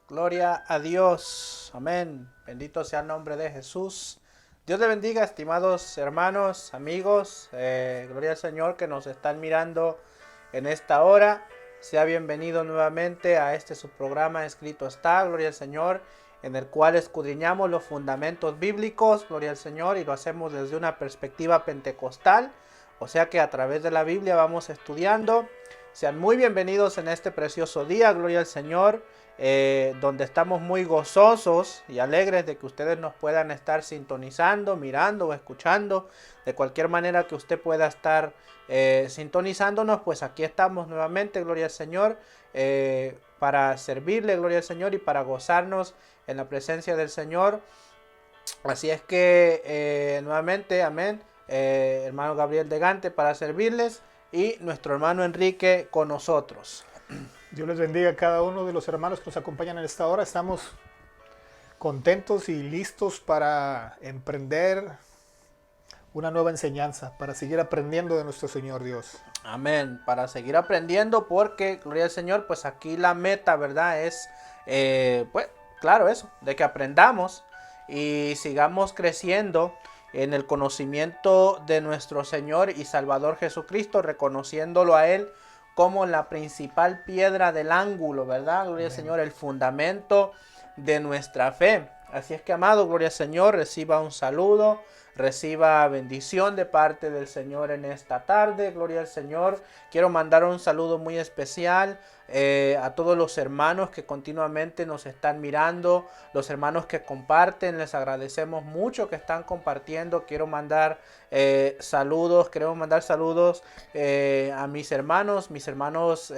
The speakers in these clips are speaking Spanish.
Gloria a Dios. Amén. Bendito sea el nombre de Jesús. Dios le bendiga, estimados hermanos, amigos. Gloria al Señor que nos están mirando en esta hora. Sea bienvenido nuevamente a este su programa Escrito está, Gloria al Señor, en el cual escudriñamos los fundamentos bíblicos, Gloria al Señor, y lo hacemos desde una perspectiva pentecostal. O sea que a través de la Biblia vamos estudiando. Sean muy bienvenidos en este precioso día, Gloria al Señor, donde estamos muy gozosos y alegres de que ustedes nos puedan estar sintonizando, mirando o escuchando. De cualquier manera que usted pueda estar sintonizándonos, pues aquí estamos nuevamente, Gloria al Señor, para servirle, Gloria al Señor, y para gozarnos en la presencia del Señor. Así es que nuevamente, amén, hermano Gabriel de Gante para servirles y nuestro hermano Enrique con nosotros. Dios les bendiga a cada uno de los hermanos que nos acompañan en esta hora. Estamos contentos y listos para emprender una nueva enseñanza, para seguir aprendiendo de nuestro Señor Dios. Amén, para seguir aprendiendo porque, gloria al Señor, pues aquí la meta, ¿verdad? Es, pues, claro, eso, de que aprendamos y sigamos creciendo en el conocimiento de nuestro Señor y Salvador Jesucristo, reconociéndolo a Él como la principal piedra del ángulo, ¿verdad? Gloria al Señor, el fundamento de nuestra fe. Así es que, amado, gloria al Señor, reciba un saludo, reciba bendición de parte del Señor en esta tarde, gloria al Señor. Quiero mandar un saludo muy especial a todos los hermanos que continuamente nos están mirando, los hermanos que comparten, les agradecemos mucho que están compartiendo. Quiero mandar saludos, queremos mandar saludos a mis hermanos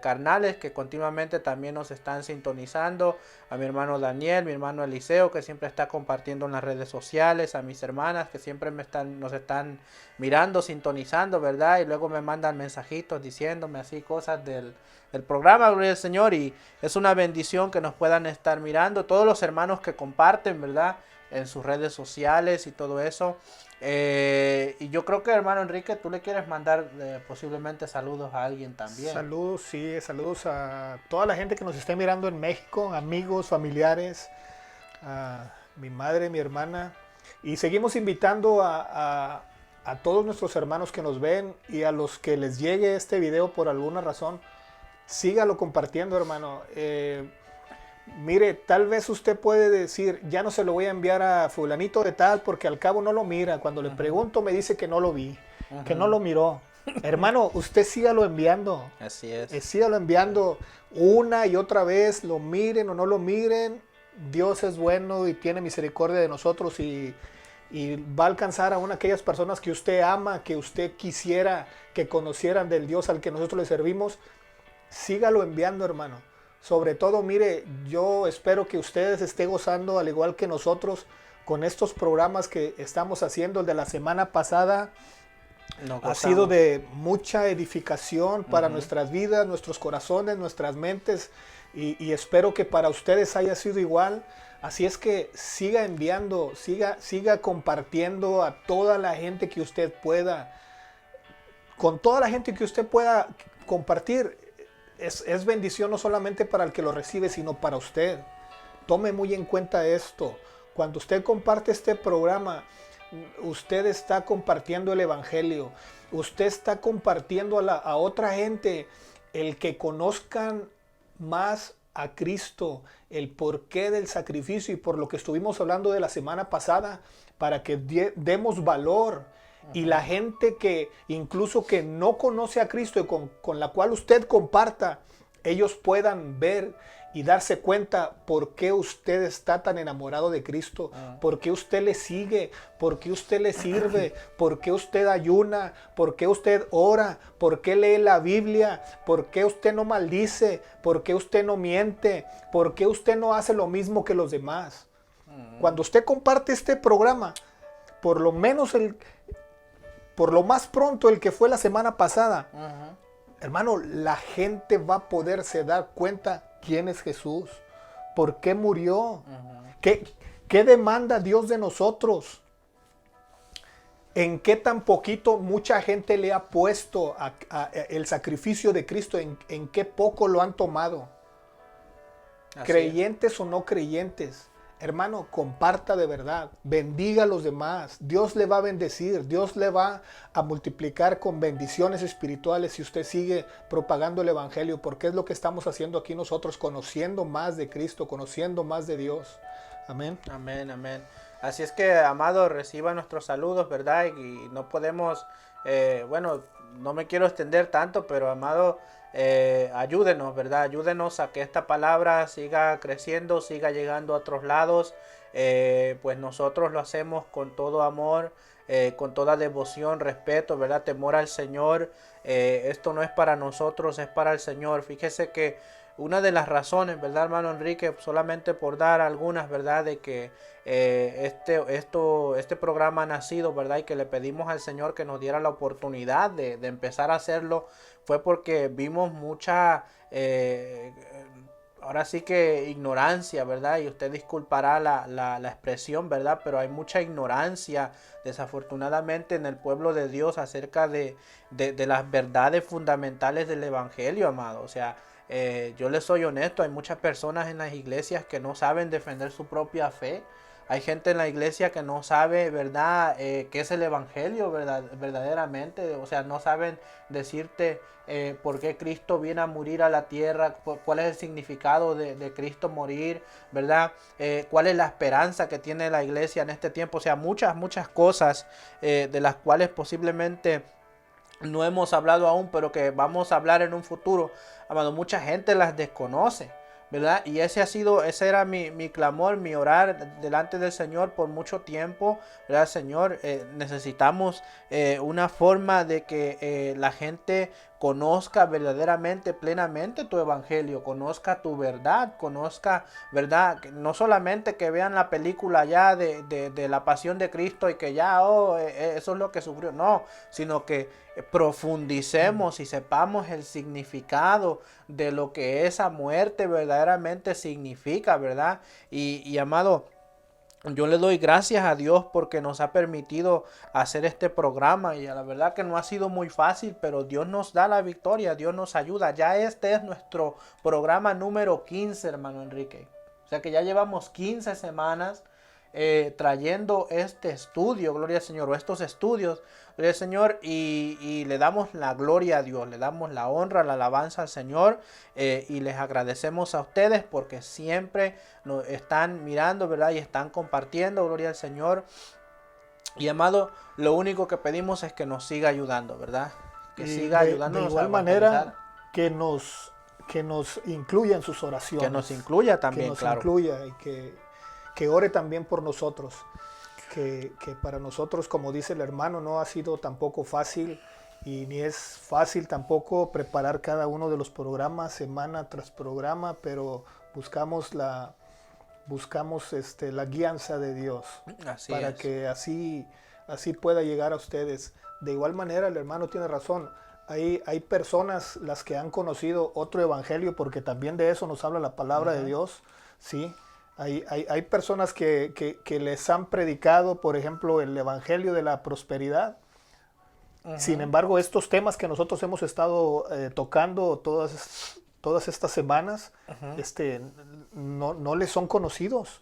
carnales que continuamente también nos están sintonizando, a mi hermano Daniel, mi hermano Eliseo que siempre está compartiendo en las redes sociales, a mis hermanas que siempre nos están mirando, sintonizando, ¿verdad? Y luego me mandan mensajitos diciéndome así cosas del programa, gloria al Señor, y es una bendición que nos puedan estar mirando, todos los hermanos que comparten, ¿verdad? En sus redes sociales y todo eso. Y yo creo que, hermano Enrique, tú le quieres mandar posiblemente saludos a alguien también. Saludos, sí, saludos a toda la gente que nos esté mirando en México, amigos, familiares, a mi madre, mi hermana. Y seguimos invitando a todos nuestros hermanos que nos ven y a los que les llegue este video por alguna razón, sígalo compartiendo, hermano. Mire, tal vez usted puede decir, ya no se lo voy a enviar a fulanito de tal porque al cabo no lo mira. Cuando le pregunto me dice que no lo vi, que no lo miró. Hermano, usted sígalo enviando. Así es. Sígalo enviando una y otra vez, lo miren o no lo miren. Dios es bueno y tiene misericordia de nosotros y va a alcanzar a aquellas personas que usted ama, que usted quisiera que conocieran del Dios al que nosotros le servimos. Sígalo enviando, hermano. Sobre todo, mire, yo espero que ustedes estén gozando al igual que nosotros con estos programas que estamos haciendo. El de la semana pasada ha sido de mucha edificación para nuestras vidas, nuestros corazones, nuestras mentes, y espero que para ustedes haya sido igual. Así es que siga enviando, siga compartiendo a toda la gente que usted pueda. Con toda la gente que usted pueda compartir, es bendición no solamente para el que lo recibe, sino para usted. Tome muy en cuenta esto. Cuando usted comparte este programa, usted está compartiendo el evangelio. Usted está compartiendo a otra gente el que conozcan más a Cristo, el porqué del sacrificio y por lo que estuvimos hablando de la semana pasada, para que demos valor. Y la gente que incluso que no conoce a Cristo y con la cual usted comparta, ellos puedan ver y darse cuenta por qué usted está tan enamorado de Cristo, por qué usted le sigue, por qué usted le sirve, por qué usted ayuna, por qué usted ora, por qué lee la Biblia, por qué usted no maldice, por qué usted no miente, por qué usted no hace lo mismo que los demás. Cuando usted comparte este programa, por lo más pronto el que fue la semana pasada, hermano, la gente va a poderse dar cuenta quién es Jesús, por qué murió, qué demanda Dios de nosotros, en qué tan poquito mucha gente le ha puesto el sacrificio de Cristo, en qué poco lo han tomado. Así es. creyentes o no creyentes. Hermano, comparta de verdad, bendiga a los demás, Dios le va a bendecir, Dios le va a multiplicar con bendiciones espirituales si usted sigue propagando el evangelio, porque es lo que estamos haciendo aquí nosotros, conociendo más de Cristo, conociendo más de Dios. Amén. Amén, amén. Así es que, amado, reciba nuestros saludos, ¿verdad? Y no podemos, bueno, no me quiero extender tanto, pero, amado, ayúdenos, ¿verdad? Ayúdenos a que esta palabra siga creciendo, siga llegando a otros lados. Pues nosotros lo hacemos con todo amor, con toda devoción, respeto, ¿verdad? Temor al Señor. Esto no es para nosotros, es para el Señor. Fíjese que una de las razones, ¿verdad, hermano Enrique? Solamente por dar algunas, ¿verdad? De que este programa ha nacido, ¿verdad? Y que le pedimos al Señor que nos diera la oportunidad de empezar a hacerlo, fue porque vimos mucha, ahora sí que ignorancia, ¿verdad? Y usted disculpará la expresión, ¿verdad? Pero hay mucha ignorancia, desafortunadamente, en el pueblo de Dios acerca de las verdades fundamentales del Evangelio, amado. O sea, yo les soy honesto, hay muchas personas en las iglesias que no saben defender su propia fe. Hay gente en la iglesia que no sabe, ¿verdad?, qué es el evangelio, ¿verdad?, verdaderamente. O sea, no saben decirte por qué Cristo viene a morir a la tierra, cuál es el significado de Cristo morir, ¿verdad? Cuál es la esperanza que tiene la iglesia en este tiempo. O sea, muchas cosas de las cuales posiblemente no hemos hablado aún, pero que vamos a hablar en un futuro. Amado, mucha gente las desconoce, ¿verdad? Y ese era mi clamor, mi orar delante del Señor por mucho tiempo, ¿verdad? Señor, necesitamos una forma de que la gente conozca verdaderamente, plenamente tu evangelio, conozca tu verdad, conozca, ¿verdad? No solamente que vean la película ya de la pasión de Cristo y que ya, eso es lo que sufrió, no, sino que profundicemos y sepamos el significado de lo que esa muerte verdaderamente significa, ¿verdad? Y amado, yo le doy gracias a Dios porque nos ha permitido hacer este programa y a la verdad que no ha sido muy fácil, pero Dios nos da la victoria, Dios nos ayuda. Ya este es nuestro programa número 15, hermano Enrique. O sea que ya llevamos 15 semanas trayendo este estudio, gloria al Señor, o estos estudios, gloria al Señor, y le damos la gloria a Dios, le damos la honra, la alabanza al Señor, y les agradecemos a ustedes porque siempre nos están mirando, ¿verdad? Y están compartiendo, gloria al Señor. Y amado, lo único que pedimos es que nos siga ayudando, ¿verdad? Que Y siga de ayudándonos igual a manera evangelizar. que nos incluya en sus oraciones. Que nos incluya Que también, nos claro. incluya y que ore también por nosotros. Que para nosotros, como dice el hermano, no ha sido tampoco fácil y ni es fácil tampoco preparar cada uno de los programas semana tras programa, pero buscamos la guianza de Dios Así para es. que así pueda llegar a ustedes. De igual manera, el hermano tiene razón. Hay personas las que han conocido otro evangelio, porque también de eso nos habla la palabra de Dios, ¿sí? Hay personas que les han predicado, por ejemplo, el evangelio de la prosperidad. Sin embargo, estos temas que nosotros hemos estado tocando todas estas semanas, no les son conocidos.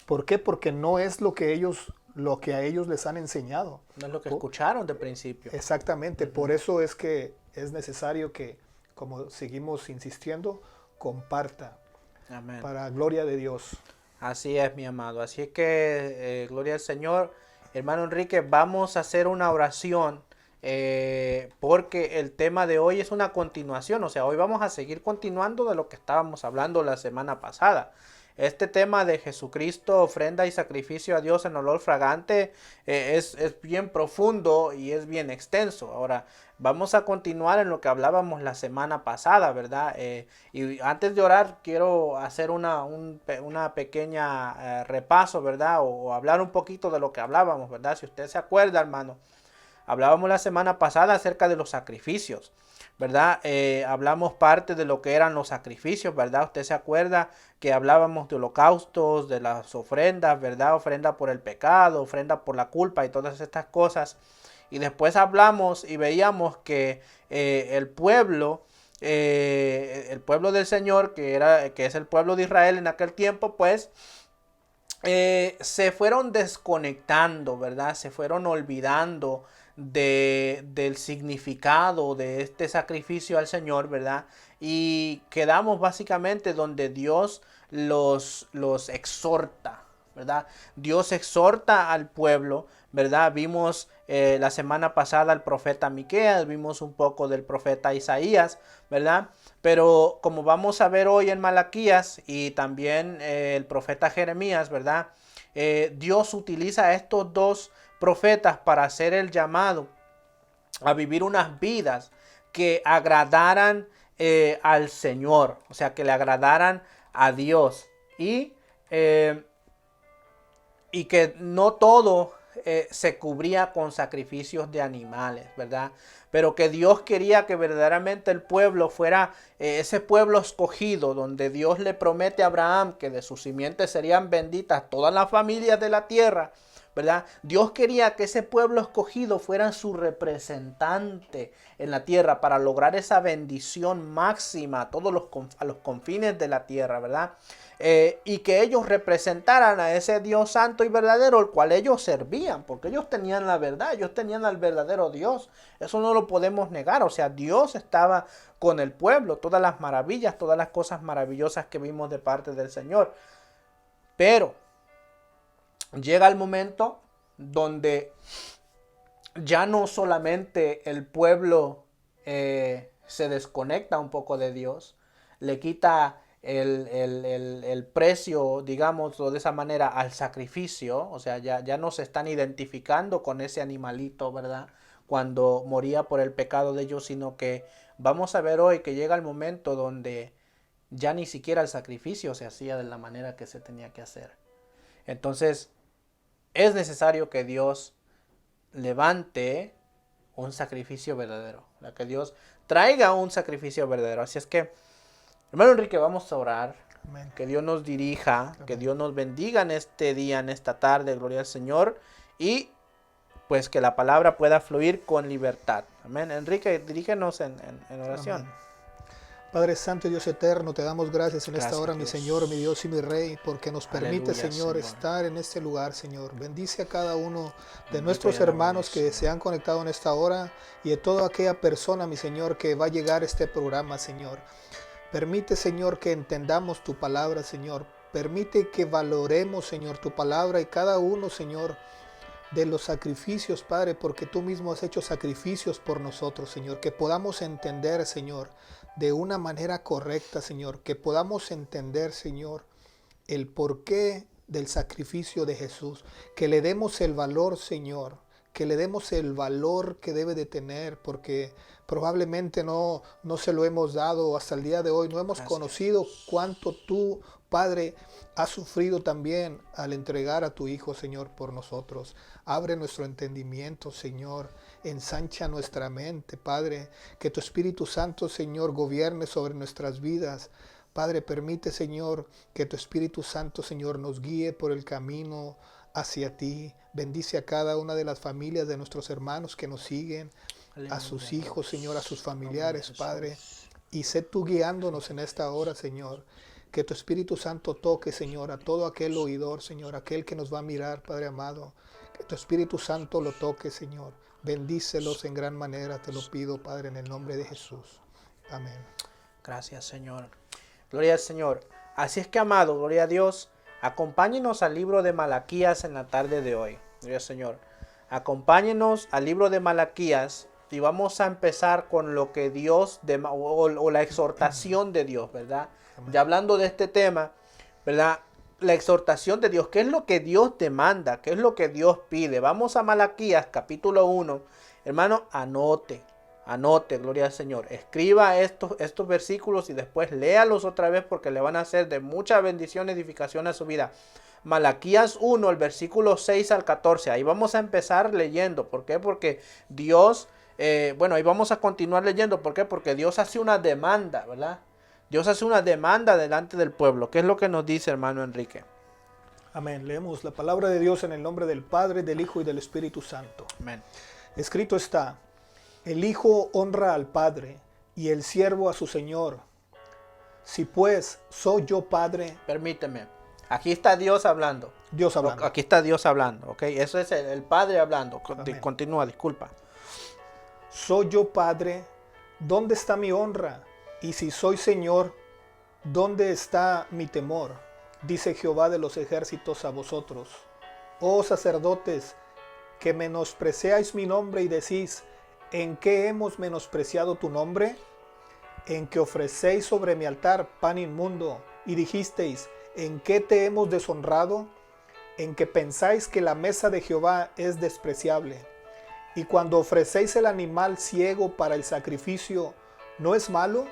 ¿Por qué? Porque no es lo que a ellos les han enseñado. No es lo que escucharon de principio. Exactamente, por eso es que es necesario que, como seguimos insistiendo, comparta. Amén. Para gloria de Dios. Así es, mi amado. Así es que, gloria al Señor. Hermano Enrique, vamos a hacer una oración porque el tema de hoy es una continuación. O sea, hoy vamos a seguir continuando de lo que estábamos hablando la semana pasada. Este tema de Jesucristo, ofrenda y sacrificio a Dios en olor fragante, es bien profundo y es bien extenso. Ahora, vamos a continuar en lo que hablábamos la semana pasada, ¿verdad? Y antes de orar, quiero hacer una pequeña repaso, ¿verdad? O hablar un poquito de lo que hablábamos, ¿verdad? Si usted se acuerda, hermano, hablábamos la semana pasada acerca de los sacrificios, ¿verdad? Hablamos parte de lo que eran los sacrificios, ¿verdad? Usted se acuerda que hablábamos de holocaustos, de las ofrendas, ¿verdad? Ofrenda por el pecado, ofrenda por la culpa y todas estas cosas. Y después hablamos y veíamos que el pueblo el pueblo del Señor, que es el pueblo de Israel en aquel tiempo, pues se fueron desconectando, ¿verdad? Se fueron olvidando del significado de este sacrificio al Señor, ¿verdad? Y quedamos básicamente donde Dios los exhorta, ¿verdad? Dios exhorta al pueblo, ¿verdad? Vimos la semana pasada al profeta Miqueas, vimos un poco del profeta Isaías, ¿verdad? Pero como vamos a ver hoy en Malaquías y también el profeta Jeremías, ¿verdad? Dios utiliza a estos dos profetas para hacer el llamado a vivir unas vidas que agradaran al Señor, o sea, que le agradaran a Dios eh, y que no todo se cubría con sacrificios de animales, ¿verdad? Pero que Dios quería que verdaderamente el pueblo fuera ese pueblo escogido, donde Dios le promete a Abraham que de sus simientes serían benditas todas las familias de la tierra, ¿verdad? Dios quería que ese pueblo escogido fuera su representante en la tierra para lograr esa bendición máxima a todos a los confines de la tierra, ¿verdad? Y que ellos representaran a ese Dios santo y verdadero, el cual ellos servían, porque ellos tenían la verdad, ellos tenían al verdadero Dios. Eso no lo podemos negar, o sea, Dios estaba con el pueblo, todas las maravillas, todas las cosas maravillosas que vimos de parte del Señor. Pero llega el momento donde ya no solamente el pueblo se desconecta un poco de Dios, le quita el precio, digámoslo de esa manera, al sacrificio, o sea, ya no se están identificando con ese animalito, ¿verdad? Cuando moría por el pecado de ellos, sino que vamos a ver hoy que llega el momento donde ya ni siquiera el sacrificio se hacía de la manera que se tenía que hacer. Entonces, es necesario que Dios levante un sacrificio verdadero, que Dios traiga un sacrificio verdadero. Así es que, hermano Enrique, vamos a orar. Amén. Que Dios nos dirija, amén, que Dios nos bendiga en este día, en esta tarde, gloria al Señor, y pues que la palabra pueda fluir con libertad. Amén. Enrique, dirígenos en oración. Amén. Padre Santo y Dios eterno, te damos gracias en esta hora, Dios, mi Señor, mi Dios y mi Rey, porque nos permite, aleluya, Señor, estar en este lugar, Señor. Bendice a cada uno de nuestros hermanos que se han conectado en esta hora y de toda aquella persona, mi Señor, que va a llegar a este programa, Señor. Permite, Señor, que entendamos tu palabra, Señor. Permite que valoremos, Señor, tu palabra y cada uno, Señor, de los sacrificios, Padre, porque tú mismo has hecho sacrificios por nosotros, Señor. Que podamos entender, Señor, de una manera correcta, Señor. Que podamos entender, Señor, el porqué del sacrificio de Jesús. Que le demos el valor, Señor. Que le demos el valor que debe de tener, porque probablemente no se lo hemos dado hasta el día de hoy. No hemos conocido cuánto tú, Padre, has sufrido también al entregar a tu Hijo, Señor, por nosotros. Abre nuestro entendimiento, Señor. Ensancha nuestra mente, Padre. Que tu Espíritu Santo, Señor, gobierne sobre nuestras vidas. Padre, permite, Señor, que tu Espíritu Santo, Señor, nos guíe por el camino hacia ti. Bendice a cada una de las familias de nuestros hermanos que nos siguen, a sus hijos, Señor, a sus familiares, Padre. Y sé tú guiándonos en esta hora, Señor. Que tu Espíritu Santo toque, Señor, a todo aquel oidor, Señor, aquel que nos va a mirar, Padre amado. Que tu Espíritu Santo lo toque, Señor. Bendícelos en gran manera, te lo pido, Padre, en el nombre de Jesús. Amén. Gracias, Señor. Gloria al Señor. Así es que, amado, gloria a Dios. Acompáñenos al libro de Malaquías en la tarde de hoy. Gloria al Señor. Acompáñenos al libro de Malaquías y vamos a empezar con lo que Dios, o la exhortación de Dios, ¿verdad? Ya hablando de este tema, ¿verdad? La exhortación de Dios. ¿Qué es lo que Dios demanda? ¿Qué es lo que Dios pide? Vamos a Malaquías capítulo 1. Hermano, anote, gloria al Señor. Escriba estos versículos y después léalos otra vez porque le van a hacer de mucha bendición y edificación a su vida. Malaquías 1, el versículo 6 al 14. Ahí vamos a empezar leyendo. ¿Por qué? Porque Dios, ahí vamos a continuar leyendo. ¿Por qué? Porque Dios hace una demanda, ¿verdad? Dios hace una demanda delante del pueblo. ¿Qué es lo que nos dice, hermano Enrique? Amén. Leemos la palabra de Dios en el nombre del Padre, del Hijo y del Espíritu Santo. Amén. Escrito está: el Hijo honra al Padre y el siervo a su señor. Si pues soy yo padre, Permíteme. Aquí está Dios hablando. Dios hablando. Aquí está Dios hablando, ¿ok? Eso es el Padre hablando. Amén. Continúa, disculpa. Soy yo padre, ¿dónde está mi honra? Y si soy señor, ¿dónde está mi temor? Dice Jehová de los ejércitos a vosotros. Oh sacerdotes, que menospreciáis mi nombre y decís, ¿en qué hemos menospreciado tu nombre? En que ofrecéis sobre mi altar pan inmundo, y dijisteis, ¿en qué te hemos deshonrado? En que pensáis que la mesa de Jehová es despreciable. Y cuando ofrecéis el animal ciego para el sacrificio, ¿no es malo?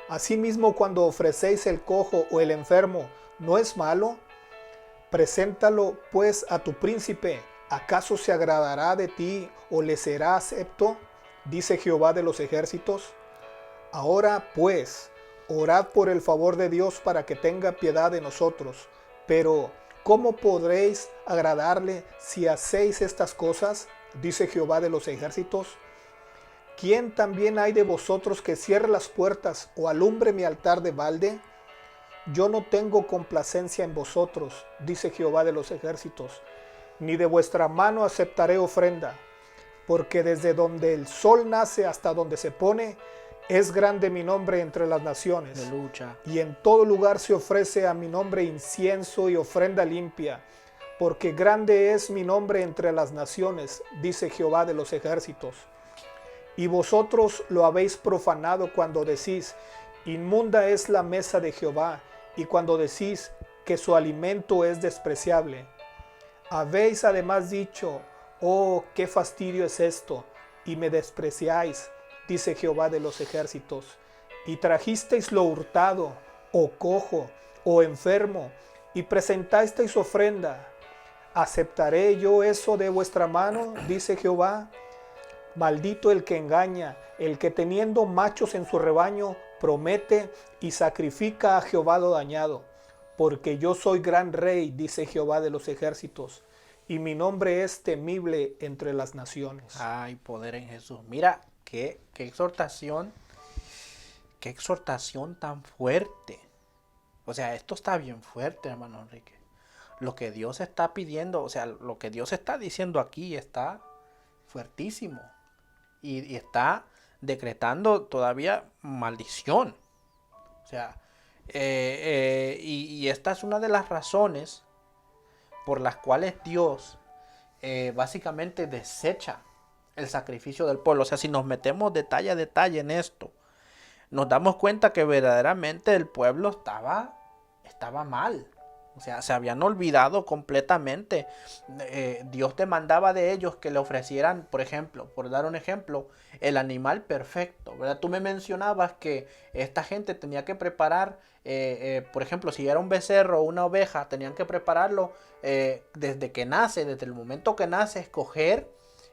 Asimismo, cuando ofrecéis el cojo o el enfermo, ¿no es malo? Preséntalo pues a tu príncipe. ¿Acaso se agradará de ti o le será acepto? Dice Jehová de los ejércitos. Ahora pues, orad por el favor de Dios para que tenga piedad de nosotros. Pero, ¿cómo podréis agradarle si hacéis estas cosas? Dice Jehová de los ejércitos. ¿Quién también hay de vosotros que cierre las puertas o alumbre mi altar de balde? Yo no tengo complacencia en vosotros, dice Jehová de los ejércitos, ni de vuestra mano aceptaré ofrenda, porque desde donde el sol nace hasta donde se pone, es grande mi nombre entre las naciones. Aleluya. Y en todo lugar se ofrece a mi nombre incienso y ofrenda limpia, porque grande es mi nombre entre las naciones, dice Jehová de los ejércitos. Y vosotros lo habéis profanado cuando decís, inmunda es la mesa de Jehová, y cuando decís que su alimento es despreciable. Habéis además dicho, oh, qué fastidio es esto, y me despreciáis, dice Jehová de los ejércitos. Y trajisteis lo hurtado, o cojo, o enfermo, y presentasteis ofrenda. ¿Aceptaré yo eso de vuestra mano? Dice Jehová. Maldito el que engaña, el que teniendo machos en su rebaño, promete y sacrifica a Jehová lo dañado. Porque yo soy gran rey, dice Jehová de los ejércitos, y mi nombre es temible entre las naciones. Ay, poder en Jesús. Mira, qué exhortación tan fuerte. O sea, esto está bien fuerte, hermano Enrique. Lo que Dios está pidiendo, o sea, lo que Dios está diciendo aquí está fuertísimo. Y está decretando todavía maldición. O sea, y esta es una de las razones por las cuales Dios básicamente desecha el sacrificio del pueblo. O sea, si nos metemos detalle a detalle en esto, nos damos cuenta que verdaderamente el pueblo estaba mal. O sea, se habían olvidado completamente. Dios demandaba de ellos que le ofrecieran, por ejemplo, por dar un ejemplo, el animal perfecto, ¿verdad? Tú me mencionabas que esta gente tenía que preparar, por ejemplo, si era un becerro o una oveja, tenían que prepararlo desde que nace, desde el momento que nace, escoger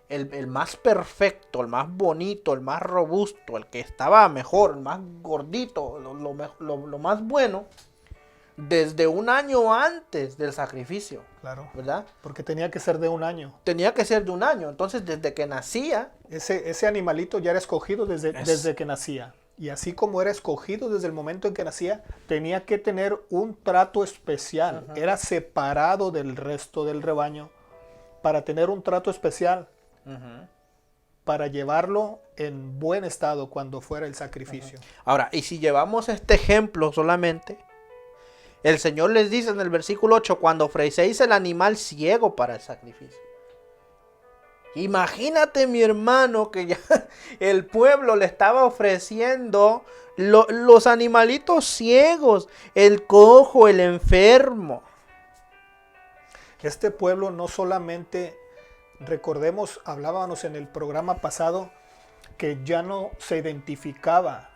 el más perfecto, el más bonito, el más robusto, el que estaba mejor, el más gordito, lo más bueno, desde un año antes del sacrificio. Claro, ¿verdad? porque tenía que ser de un año. Tenía que ser de un año. Entonces, desde que nacía, Ese animalito ya era escogido desde que nacía. Y así como era escogido desde el momento en que nacía, tenía que tener un trato especial. Era separado del resto del rebaño para tener un trato especial, para llevarlo en buen estado cuando fuera el sacrificio. Ahora, y si llevamos este ejemplo solamente, el Señor les dice en el versículo 8, cuando ofrecéis el animal ciego para el sacrificio. Imagínate, mi hermano, que ya el pueblo le estaba ofreciendo los animalitos ciegos, el cojo, el enfermo. Este pueblo no solamente, recordemos, hablábamos en el programa pasado, que ya no se identificaba,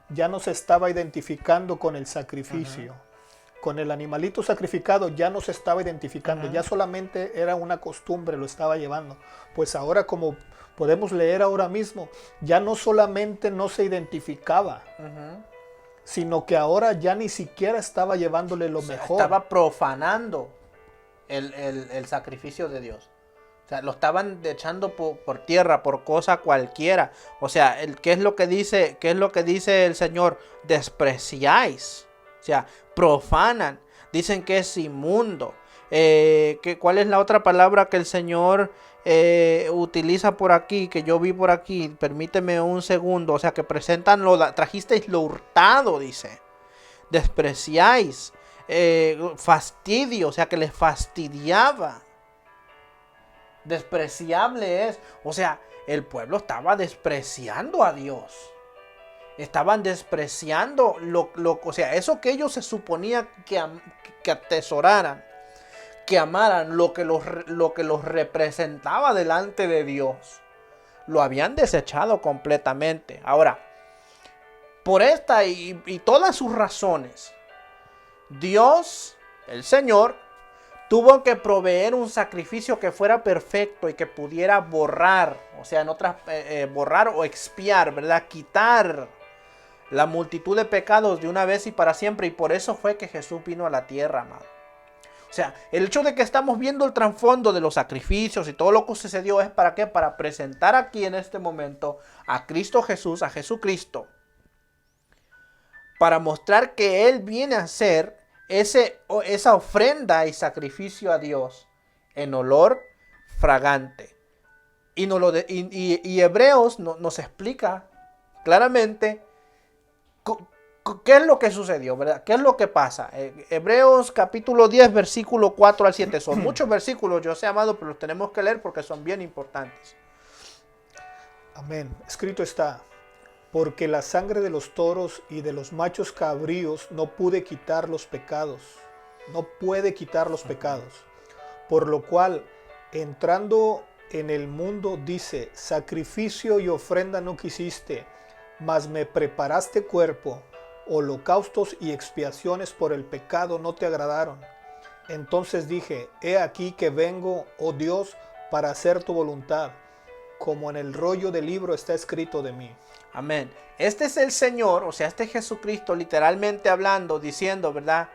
ya no se estaba identificando con el sacrificio. Con el animalito sacrificado ya no se estaba identificando, ya solamente era una costumbre, lo estaba llevando. Pues ahora, como podemos leer ahora mismo, ya no solamente no se identificaba, sino que ahora ya ni siquiera estaba llevándole lo mejor. Estaba profanando el sacrificio de Dios. O sea, lo estaban echando por tierra, por cosa cualquiera. O sea, ¿qué es lo que dice, qué es lo que dice el Señor? Despreciáis. O sea, profanan. Dicen que es inmundo. ¿Cuál es la otra palabra que el Señor utiliza por aquí? Que yo vi por aquí. Permíteme un segundo. O sea, que presentan trajisteis lo hurtado, dice. Despreciáis. Fastidio. O sea, que les fastidiaba. Despreciable es. O sea, el pueblo estaba despreciando a Dios. Estaban despreciando o sea, eso que ellos se suponía que atesoraran, que amaran, lo que los representaba delante de Dios. Lo habían desechado completamente. Ahora, por esta y todas sus razones, Dios, el Señor, tuvo que proveer un sacrificio que fuera perfecto y que pudiera borrar, o sea, borrar o expiar, ¿verdad? Quitar la multitud de pecados de una vez y para siempre. Y por eso fue que Jesús vino a la tierra, amado. O sea, el hecho de que estamos viendo el trasfondo de los sacrificios y todo lo que sucedió es ¿para qué? Para presentar aquí en este momento a Cristo Jesús, a Jesucristo, para mostrar que Él viene a ser esa ofrenda y sacrificio a Dios en olor fragante. Y Hebreos nos explica claramente qué es lo que sucedió, ¿verdad? ¿Qué es lo que pasa? Hebreos capítulo 10, versículo 4 al 7. Son muchos versículos, yo sé, amado, pero los tenemos que leer porque son bien importantes. Amén. Escrito está: porque la sangre de los toros y de los machos cabríos no puede quitar los pecados. No puede quitar los pecados. Por lo cual, entrando en el mundo, dice: sacrificio y ofrenda no quisiste, mas me preparaste cuerpo. Holocaustos y expiaciones por el pecado no te agradaron. Entonces dije: he aquí que vengo, oh Dios, para hacer tu voluntad, como en el rollo del libro está escrito de mí. Amén. Este es el Señor, o sea, este es Jesucristo literalmente hablando, diciendo, ¿verdad?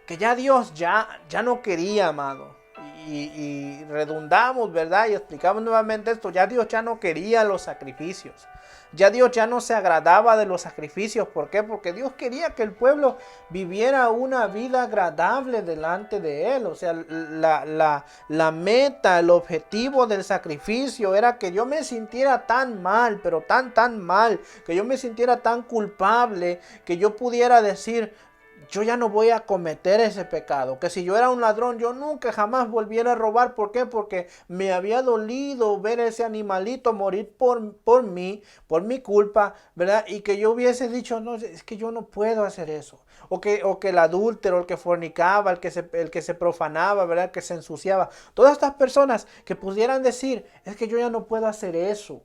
Que ya Dios ya no quería, amado. Y redundamos, ¿verdad? Y explicamos nuevamente esto. Ya Dios ya no quería los sacrificios. Ya Dios ya no se agradaba de los sacrificios. ¿Por qué? Porque Dios quería que el pueblo viviera una vida agradable delante de Él. O sea, la meta, el objetivo del sacrificio era que yo me sintiera tan mal, pero tan mal, que yo me sintiera tan culpable, que yo pudiera decir: yo ya no voy a cometer ese pecado. Que si yo era un ladrón, yo nunca jamás volviera a robar. ¿Por qué? Porque me había dolido ver ese animalito morir por mí, por mi culpa, ¿verdad? Y que yo hubiese dicho: no, es que yo no puedo hacer eso. O que el adúltero, el que fornicaba, el que se profanaba, ¿verdad? El que se ensuciaba. Todas estas personas que pudieran decir: es que yo ya no puedo hacer eso.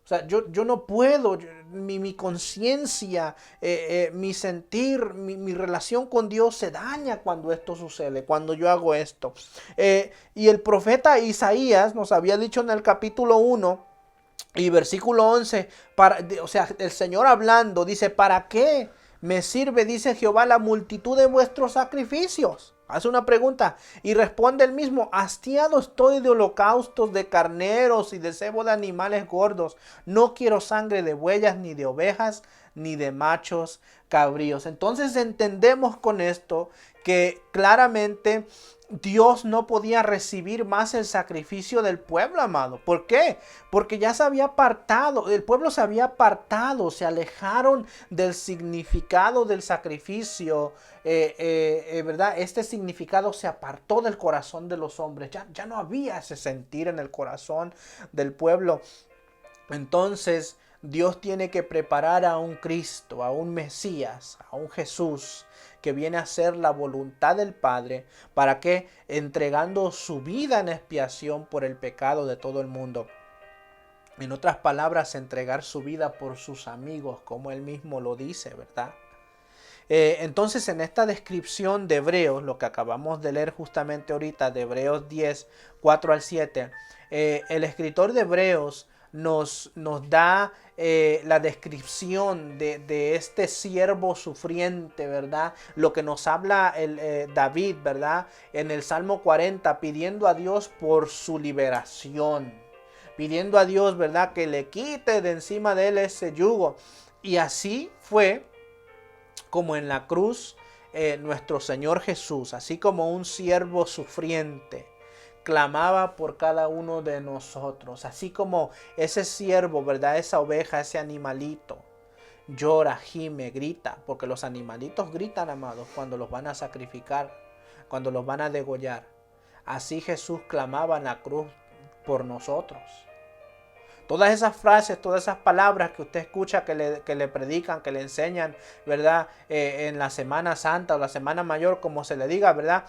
O sea, yo no puedo, mi conciencia, mi sentir, mi relación con Dios se daña cuando esto sucede, cuando yo hago esto. Y el profeta Isaías nos había dicho en el capítulo 1 y versículo 11, o sea, el Señor hablando, dice: ¿para qué me sirve, dice Jehová, la multitud de vuestros sacrificios? Hace una pregunta y responde el mismo: hastiado estoy de holocaustos, de carneros y de cebo de animales gordos. No quiero sangre de bueyes, ni de ovejas, ni de machos cabríos. Entonces entendemos con esto que claramente Dios no podía recibir más el sacrificio del pueblo, amado. ¿Por qué? Porque ya se había apartado, el pueblo se había apartado, se alejaron del significado del sacrificio, ¿verdad? Este significado se apartó del corazón de los hombres, ya no había ese sentir en el corazón del pueblo. Entonces Dios tiene que preparar a un Cristo, a un Mesías, a un Jesús, que viene a hacer la voluntad del Padre. ¿Para qué? Entregando su vida en expiación por el pecado de todo el mundo. En otras palabras, entregar su vida por sus amigos, como él mismo lo dice, ¿verdad? Entonces, en esta descripción de Hebreos, lo que acabamos de leer justamente ahorita, de Hebreos 10, 4 al 7, el escritor de Hebreos nos da la descripción de este siervo sufriente, ¿verdad? Lo que nos habla David, ¿verdad? En el Salmo 40, pidiendo a Dios por su liberación, pidiendo a Dios, ¿verdad? Que le quite de encima de él ese yugo. Y así fue como en la cruz nuestro Señor Jesús, así como un siervo sufriente, clamaba por cada uno de nosotros, así como ese siervo, ¿verdad? Esa oveja, ese animalito, llora, gime, grita, porque los animalitos gritan, amados, cuando los van a sacrificar, cuando los van a degollar. Así Jesús clamaba en la cruz por nosotros. Todas esas frases, todas esas palabras que usted escucha que le predican, que le enseñan, ¿verdad? En la Semana Santa o la Semana Mayor, como se le diga, ¿verdad?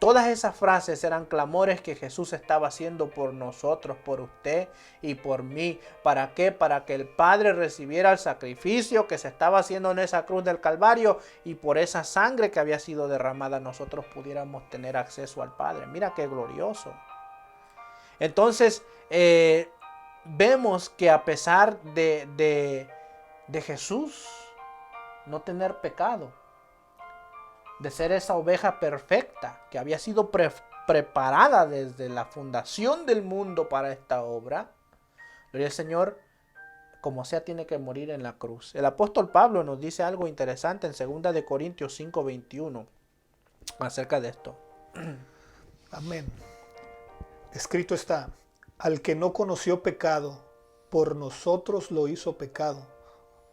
Todas esas frases eran clamores que Jesús estaba haciendo por nosotros, por usted y por mí. ¿Para qué? Para que el Padre recibiera el sacrificio que se estaba haciendo en esa cruz del Calvario, y por esa sangre que había sido derramada nosotros pudiéramos tener acceso al Padre. Mira qué glorioso. Entonces, vemos que a pesar de Jesús no tener pecado, de ser esa oveja perfecta que había sido preparada desde la fundación del mundo para esta obra, gloria al Señor, como sea tiene que morir en la cruz. El apóstol Pablo nos dice algo interesante en 2 de Corintios 5:21 acerca de esto. Amén. Escrito está: al que no conoció pecado, por nosotros lo hizo pecado,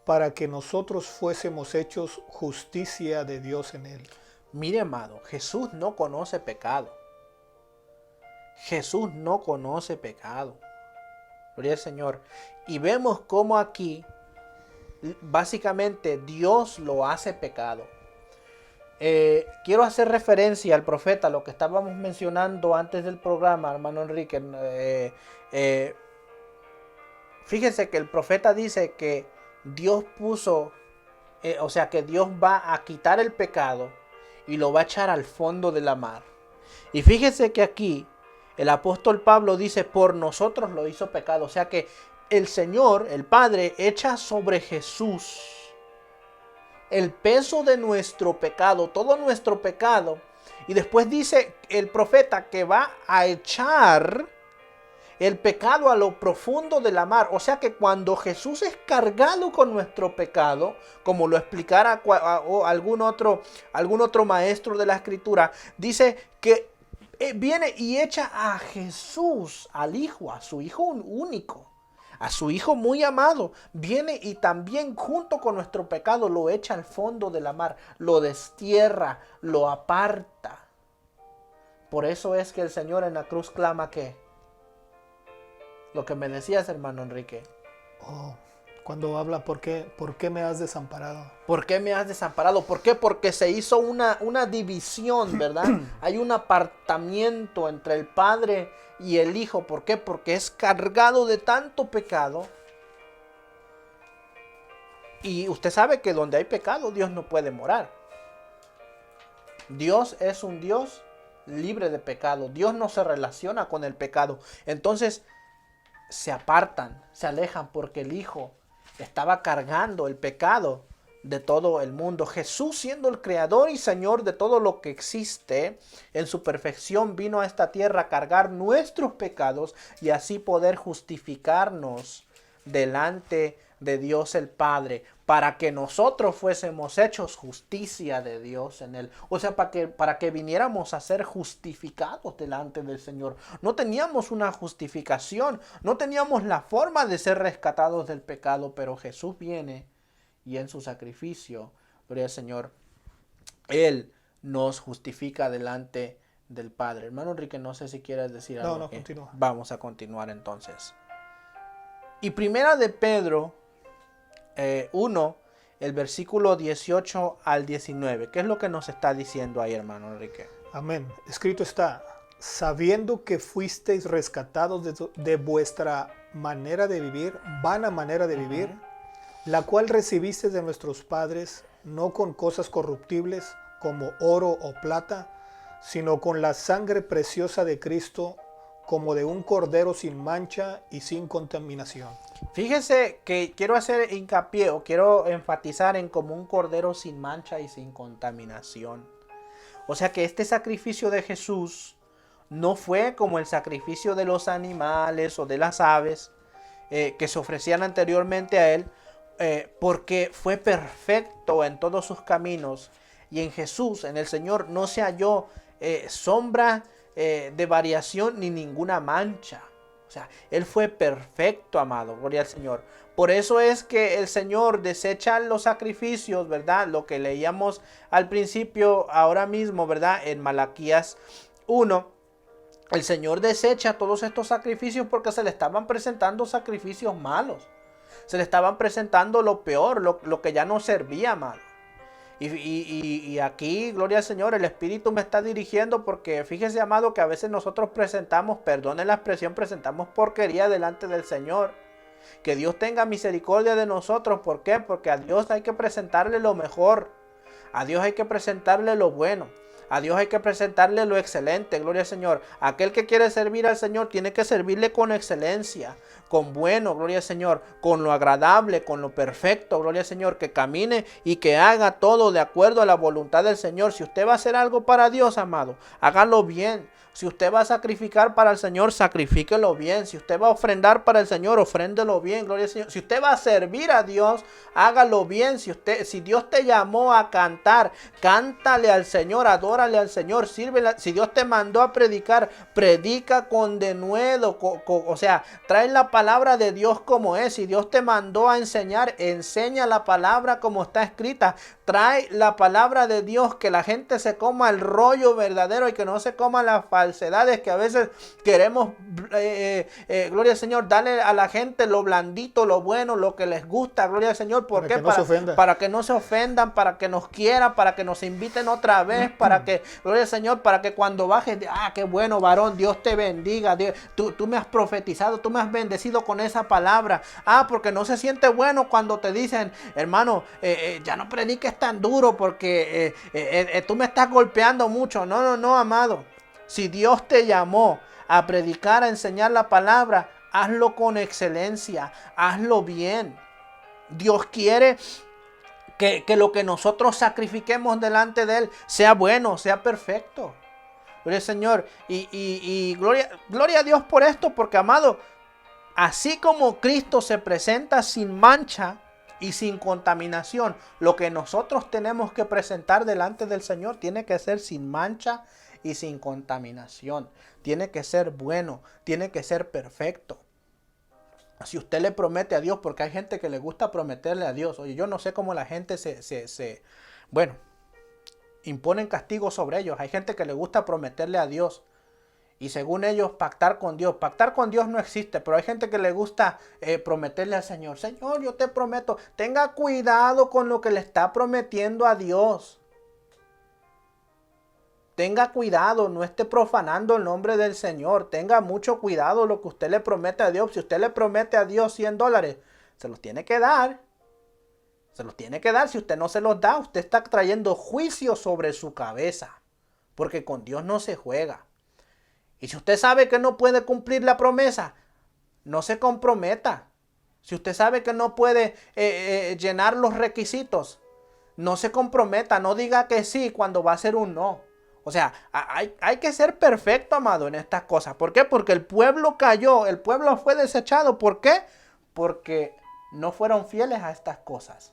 para que nosotros fuésemos hechos justicia de Dios en él. Mire, amado, Jesús no conoce pecado. Jesús no conoce pecado. Gloria al Señor. Y vemos cómo aquí, básicamente, Dios lo hace pecado. Quiero hacer referencia al profeta, lo que estábamos mencionando antes del programa, hermano Enrique. Fíjense que el profeta dice que Dios puso, o sea que Dios va a quitar el pecado y lo va a echar al fondo de la mar. Y fíjense que aquí el apóstol Pablo dice: por nosotros lo hizo pecado. O sea que el Señor, el Padre, echa sobre Jesús el peso de nuestro pecado, todo nuestro pecado. Y después dice el profeta que va a echar el pecado a lo profundo de la mar. O sea que cuando Jesús es cargado con nuestro pecado, como lo explicara algún otro maestro de la Escritura, dice que viene y echa a Jesús, al Hijo, a su Hijo único, a su Hijo muy amado, viene y también junto con nuestro pecado lo echa al fondo de la mar, lo destierra, lo aparta. Por eso es que el Señor en la cruz clama que lo que me decías, hermano Enrique. Cuando habla, ¿por qué me has desamparado? ¿Por qué me has desamparado? ¿Por qué? Porque se hizo una división, ¿verdad? Hay un apartamiento entre el Padre y el Hijo. ¿Por qué? Porque es cargado de tanto pecado. Y usted sabe que donde hay pecado, Dios no puede morar. Dios es un Dios libre de pecado. Dios no se relaciona con el pecado. Entonces se apartan, se alejan, porque el Hijo estaba cargando el pecado de todo el mundo. Jesús, siendo el creador y Señor de todo lo que existe, en su perfección vino a esta tierra a cargar nuestros pecados y así poder justificarnos delante de Dios el Padre, para que nosotros fuésemos hechos justicia de Dios en él. O sea, para que viniéramos a ser justificados delante del Señor. No teníamos una justificación, no teníamos la forma de ser rescatados del pecado, pero Jesús viene y en su sacrificio, gloria al Señor, Él nos justifica delante del Padre. Hermano Enrique, no sé si quieres decir algo. No, continúa. Vamos a continuar entonces. Y primera de Pedro 1, el versículo 18 al 19. ¿Qué es lo que nos está diciendo ahí, hermano Enrique? Amén. Escrito está: sabiendo que fuisteis rescatados de vuestra manera de vivir, vana manera de vivir, la cual recibisteis de nuestros padres, no con cosas corruptibles como oro o plata, sino con la sangre preciosa de Cristo, como de un cordero sin mancha y sin contaminación. Fíjese que quiero hacer hincapié o quiero enfatizar en como un cordero sin mancha y sin contaminación. O sea que este sacrificio de Jesús no fue como el sacrificio de los animales o de las aves que se ofrecían anteriormente a él, porque fue perfecto en todos sus caminos. Y en Jesús, en el Señor, no se halló sombra de variación ni ninguna mancha. O sea, Él fue perfecto, amado, gloria al Señor. Por eso es que el Señor desecha los sacrificios, ¿verdad? Lo que leíamos al principio, ahora mismo, ¿verdad? En Malaquías 1. El Señor desecha todos estos sacrificios porque se le estaban presentando sacrificios malos. Se le estaban presentando lo peor, lo que ya no servía, amado. Y aquí, gloria al Señor, el Espíritu me está dirigiendo porque fíjese, amado, que a veces nosotros presentamos, perdone la expresión, presentamos porquería delante del Señor. Que Dios tenga misericordia de nosotros. ¿Por qué? Porque a Dios hay que presentarle lo mejor. A Dios hay que presentarle lo bueno. A Dios hay que presentarle lo excelente, gloria al Señor. Aquel que quiere servir al Señor tiene que servirle con excelencia, con bueno, gloria al Señor, con lo agradable, con lo perfecto, gloria al Señor, que camine y que haga todo de acuerdo a la voluntad del Señor. Si usted va a hacer algo para Dios, amado, hágalo bien. Si usted va a sacrificar para el Señor, sacrifíquelo bien. Si usted va a ofrendar para el Señor, ofréndelo bien, gloria al Señor. Si usted va a servir a Dios, hágalo bien. Si Dios te llamó a cantar, cántale al Señor, adórale al Señor, sírvele. Si Dios te mandó a predicar, predica con denuedo, o sea, trae la palabra de Dios como es. Si Dios te mandó a enseñar, enseña la palabra como está escrita. Trae la palabra de Dios, que la gente se coma el rollo verdadero y que no se coma las falsedades que a veces queremos, gloria al Señor, darle a la gente lo blandito, lo bueno, lo que les gusta, gloria al Señor. ¿Por qué? Para que no se ofendan, para que nos quieran, para que nos inviten otra vez, para que, gloria al Señor, para que cuando bajes, qué bueno varón, Dios te bendiga, Dios, tú me has profetizado, tú me has bendecido con esa palabra. Porque no se siente bueno cuando te dicen, hermano, ya no prediques tan duro porque tú me estás golpeando mucho. No, amado. Si Dios te llamó a predicar, a enseñar la palabra, hazlo con excelencia, hazlo bien. Dios quiere que lo que nosotros sacrifiquemos delante de Él sea bueno, sea perfecto. Gloria al Señor. Y gloria a Dios por esto, porque, amado, así como Cristo se presenta sin mancha y sin contaminación, lo que nosotros tenemos que presentar delante del Señor tiene que ser sin mancha y sin contaminación. Tiene que ser bueno, tiene que ser perfecto. Si usted le promete a Dios, porque hay gente que le gusta prometerle a Dios. Oye, yo no sé cómo la gente imponen castigo sobre ellos. Hay gente que le gusta prometerle a Dios. Y según ellos, pactar con Dios. Pactar con Dios no existe, pero hay gente que le gusta prometerle al Señor. Señor, yo te prometo. Tenga cuidado con lo que le está prometiendo a Dios. Tenga cuidado, no esté profanando el nombre del Señor. Tenga mucho cuidado lo que usted le promete a Dios. Si usted le promete a Dios $100, se los tiene que dar. Se los tiene que dar. Si usted no se los da, usted está trayendo juicio sobre su cabeza. Porque con Dios no se juega. Y si usted sabe que no puede cumplir la promesa, no se comprometa. Si usted sabe que no puede llenar los requisitos, no se comprometa. No diga que sí cuando va a ser un no. O sea, hay que ser perfecto, amado, en estas cosas. ¿Por qué? Porque el pueblo cayó, el pueblo fue desechado. ¿Por qué? Porque no fueron fieles a estas cosas.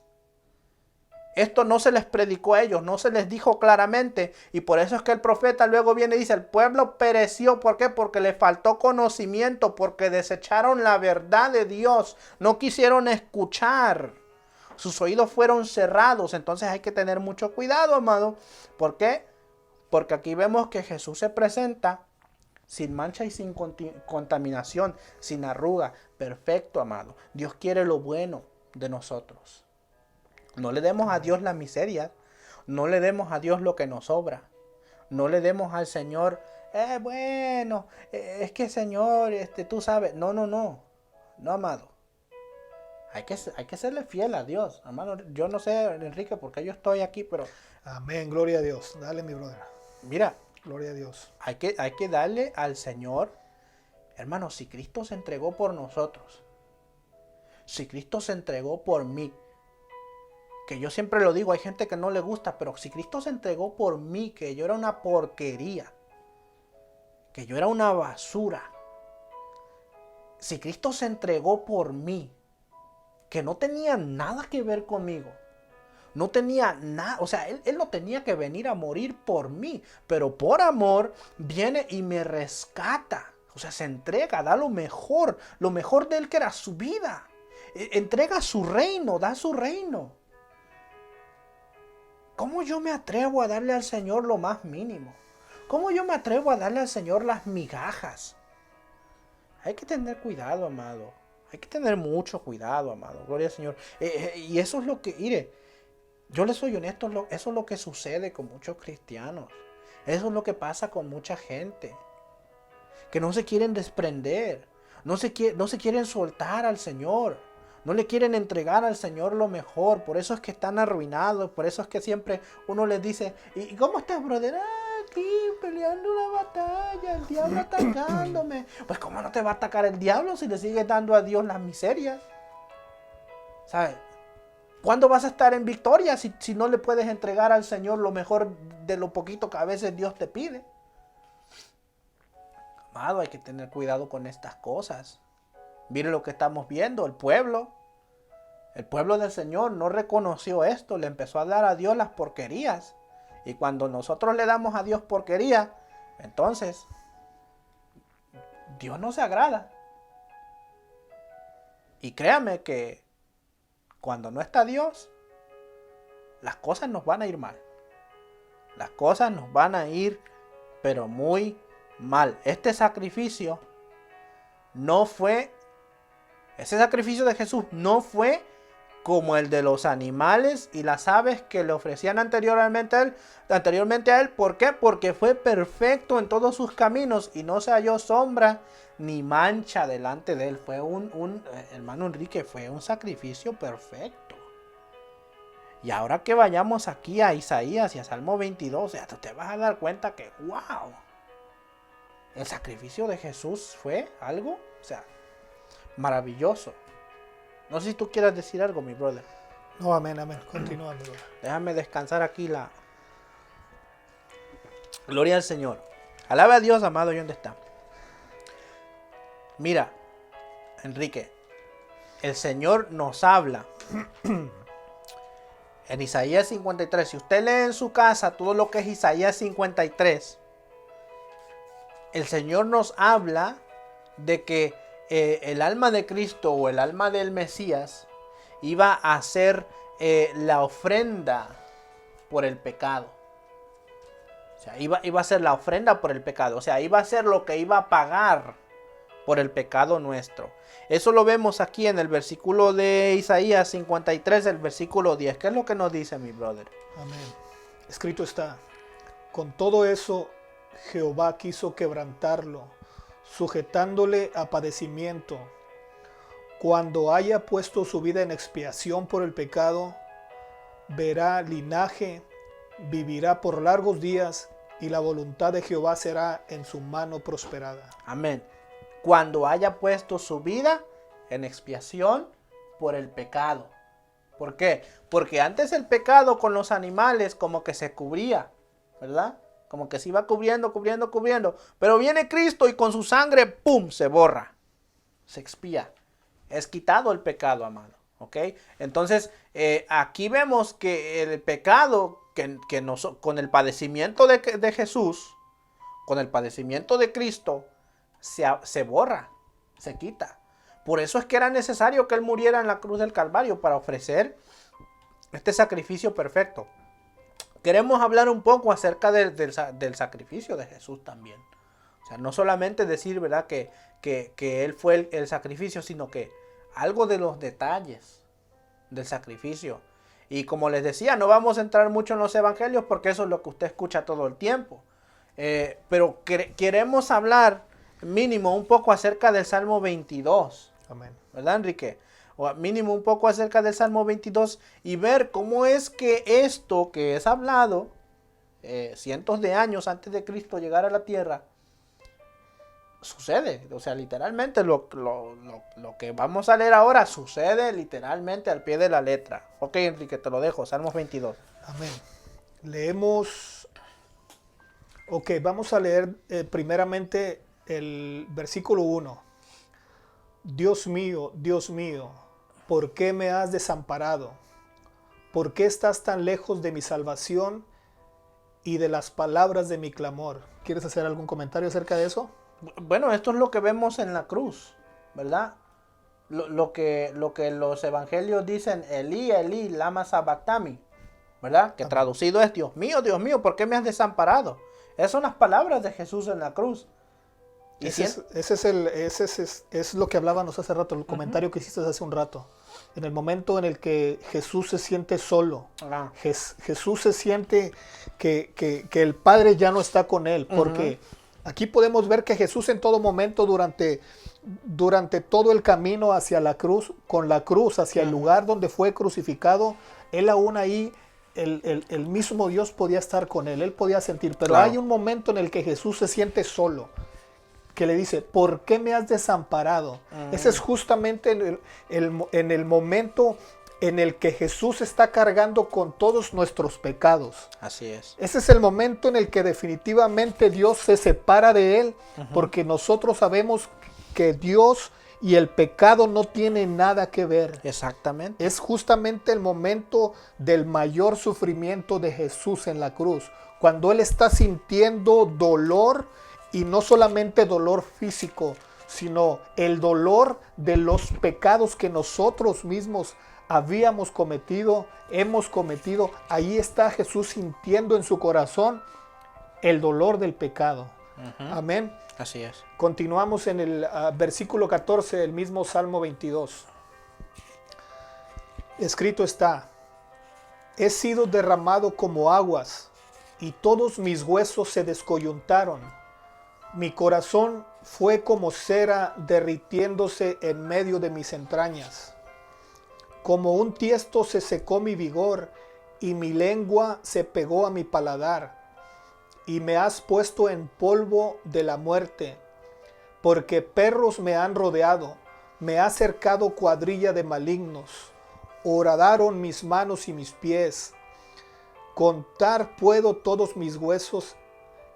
Esto no se les predicó a ellos, no se les dijo claramente. Y por eso es que el profeta luego viene y dice, el pueblo pereció. ¿Por qué? Porque le faltó conocimiento, porque desecharon la verdad de Dios. No quisieron escuchar. Sus oídos fueron cerrados. Entonces hay que tener mucho cuidado, amado. ¿Por qué? Porque aquí vemos que Jesús se presenta sin mancha y sin contaminación, sin arruga. Perfecto, amado. Dios quiere lo bueno de nosotros. No le demos a Dios la miseria. No le demos a Dios lo que nos sobra. No le demos al Señor, es que Señor, tú sabes. No, amado. Hay que serle fiel a Dios. Hermano, yo no sé, Enrique, por qué yo estoy aquí, pero... Amén, gloria a Dios. Dale, mi brother. Mira, gloria a Dios. Hay que darle al Señor Hermano, si Cristo se entregó por nosotros, si Cristo se entregó por mí, que yo siempre lo digo, hay gente que no le gusta, pero si Cristo se entregó por mí, que yo era una porquería, que yo era una basura, si Cristo se entregó por mí, que no tenía nada que ver conmigo, no tenía nada, o sea, él no tenía que venir a morir por mí, pero por amor viene y me rescata. O sea, se entrega, da lo mejor de él que era su vida. Entrega su reino, da su reino. ¿Cómo yo me atrevo a darle al Señor lo más mínimo? ¿Cómo yo me atrevo a darle al Señor las migajas? Hay que tener cuidado, amado. Hay que tener mucho cuidado, amado. Gloria al Señor. Y eso es lo que, mire, yo les soy honesto, eso es lo que sucede con muchos cristianos. Eso es lo que pasa con mucha gente. Que no se quieren desprender. No se quieren soltar al Señor. No le quieren entregar al Señor lo mejor. Por eso es que están arruinados. Por eso es que siempre uno les dice, ¿y cómo estás, brother? Aquí peleando una batalla. El diablo atacándome. Pues ¿cómo no te va a atacar el diablo si le sigues dando a Dios las miserias? ¿Sabes? ¿Cuándo vas a estar en victoria si no le puedes entregar al Señor lo mejor de lo poquito que a veces Dios te pide? Amado, hay que tener cuidado con estas cosas. Mire lo que estamos viendo, el pueblo del Señor no reconoció esto, le empezó a dar a Dios las porquerías. Y cuando nosotros le damos a Dios porquería, entonces Dios no se agrada. Y créame que cuando no está Dios, las cosas nos van a ir mal. Las cosas nos van a ir, pero muy mal. Este sacrificio ese sacrificio de Jesús no fue como el de los animales y las aves que le ofrecían anteriormente a él. ¿Por qué? Porque fue perfecto en todos sus caminos y no se halló sombra ni mancha delante de él. Fue hermano Enrique, fue un sacrificio perfecto. Y ahora que vayamos aquí a Isaías y a Salmo 22, o sea, te vas a dar cuenta que, wow, el sacrificio de Jesús fue algo, o sea, maravilloso. No sé si tú quieras decir algo, mi brother. No, amén. Continúa, mi brother. Déjame descansar aquí la... Gloria al Señor. Alaba a Dios, amado, ¿y dónde está? Mira, Enrique, el Señor nos habla en Isaías 53. Si usted lee en su casa todo lo que es Isaías 53, el Señor nos habla de que el alma de Cristo o el alma del Mesías iba a ser la ofrenda por el pecado. O sea, iba a ser la ofrenda por el pecado. O sea, iba a ser lo que iba a pagar por el pecado nuestro. Eso lo vemos aquí en el versículo de Isaías 53, el versículo 10. ¿Qué es lo que nos dice, mi brother? Amén. Escrito está: con todo eso Jehová quiso quebrantarlo, sujetándole a padecimiento. Cuando haya puesto su vida en expiación por el pecado, verá linaje, vivirá por largos días, y la voluntad de Jehová será en su mano prosperada. Amén. Cuando haya puesto su vida en expiación por el pecado. ¿Por qué? Porque antes el pecado con los animales como que se cubría, ¿verdad? Como que se iba cubriendo. Pero viene Cristo y con su sangre, ¡pum!, se borra. Se expía. Es quitado el pecado, amado. ¿Ok? Entonces, aquí vemos que el pecado, con el padecimiento de Jesús, con el padecimiento de Cristo, se borra, se quita. Por eso es que era necesario que Él muriera en la cruz del Calvario para ofrecer este sacrificio perfecto. Queremos hablar un poco acerca del sacrificio de Jesús también. O sea, no solamente decir, ¿verdad?, que Él fue el sacrificio, sino que algo de los detalles del sacrificio. Y como les decía, no vamos a entrar mucho en los evangelios porque eso es lo que usted escucha todo el tiempo. Pero queremos hablar mínimo un poco acerca del Salmo 22. Amén. ¿Verdad, Enrique? O mínimo un poco acerca del Salmo 22 y ver cómo es que esto que es hablado cientos de años antes de Cristo llegar a la tierra sucede. O sea, literalmente lo que vamos a leer ahora sucede literalmente al pie de la letra. Ok, Enrique, te lo dejo. Salmos 22. Amén. Leemos. Ok, vamos a leer primeramente el versículo 1. Dios mío, ¿por qué me has desamparado? ¿Por qué estás tan lejos de mi salvación y de las palabras de mi clamor? ¿Quieres hacer algún comentario acerca de eso? Bueno, esto es lo que vemos en la cruz, ¿verdad? Lo que los evangelios dicen, Elí, Elí, lama sabactami, ¿verdad? Que traducido es, Dios mío, ¿por qué me has desamparado? Esas son las palabras de Jesús en la cruz. Ese es lo que hablábamos hace rato, el comentario que hiciste hace un rato. En el momento en el que Jesús se siente solo, Jesús se siente que el Padre ya no está con él, porque aquí podemos ver que Jesús en todo momento, durante todo el camino hacia la cruz, con la cruz hacia el lugar donde fue crucificado, él aún ahí, el mismo Dios podía estar con él podía sentir, pero hay un momento en el que Jesús se siente solo, que le dice, ¿por qué me has desamparado? Ese es justamente en el momento en el que Jesús está cargando con todos nuestros pecados. Así es. Ese es el momento en el que definitivamente Dios se separa de él, porque nosotros sabemos que Dios y el pecado no tienen nada que ver. Exactamente. Es justamente el momento del mayor sufrimiento de Jesús en la cruz, cuando él está sintiendo dolor. Y no solamente dolor físico, sino el dolor de los pecados que nosotros mismos hemos cometido. Ahí está Jesús sintiendo en su corazón el dolor del pecado. Amén. Así es. Continuamos en el versículo 14 del mismo Salmo 22. Escrito está, he sido derramado como aguas y todos mis huesos se descoyuntaron. Mi corazón fue como cera derritiéndose en medio de mis entrañas. Como un tiesto se secó mi vigor y mi lengua se pegó a mi paladar. Y me has puesto en polvo de la muerte, porque perros me han rodeado, me ha cercado cuadrilla de malignos. Horadaron mis manos y mis pies. Contar puedo todos mis huesos.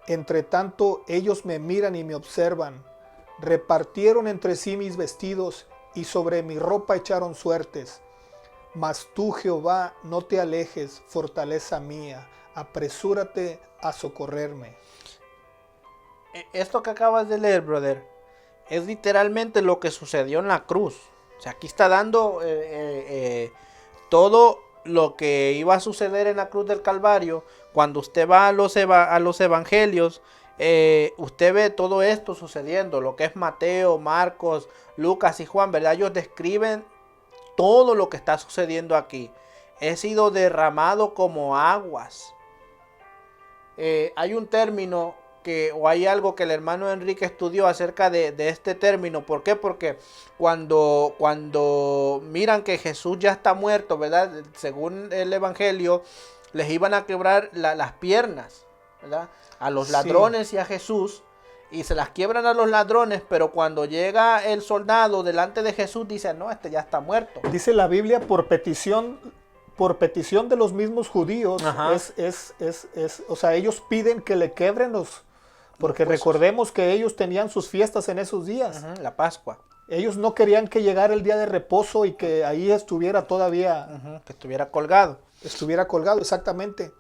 Entre tanto, ellos me miran y me observan. Repartieron entre sí mis vestidos y sobre mi ropa echaron suertes. Mas tú, Jehová, no te alejes, fortaleza mía. Apresúrate a socorrerme. Esto que acabas de leer, brother, es literalmente lo que sucedió en la cruz. O sea, aquí está dando todo lo que iba a suceder en la cruz del Calvario. Cuando usted va a los evangelios, usted ve todo esto sucediendo, lo que es Mateo, Marcos, Lucas y Juan, ¿verdad? Ellos describen todo lo que está sucediendo aquí. He sido derramado como aguas. Hay un término o hay algo que el hermano Enrique estudió acerca de este término. ¿Por qué? Porque cuando miran que Jesús ya está muerto, ¿verdad? Según el evangelio, les iban a quebrar las piernas, ¿verdad? A los ladrones y a Jesús, y se las quiebran a los ladrones, pero cuando llega el soldado delante de Jesús, dice, no, este ya está muerto. Dice la Biblia, por petición de los mismos judíos, o sea, ellos piden que le quebren porque recordemos que ellos tenían sus fiestas en esos días. La Pascua. Ellos no querían que llegara el día de reposo y que ahí estuviera todavía. Que estuviera colgado. Estuviera colgado, exactamente.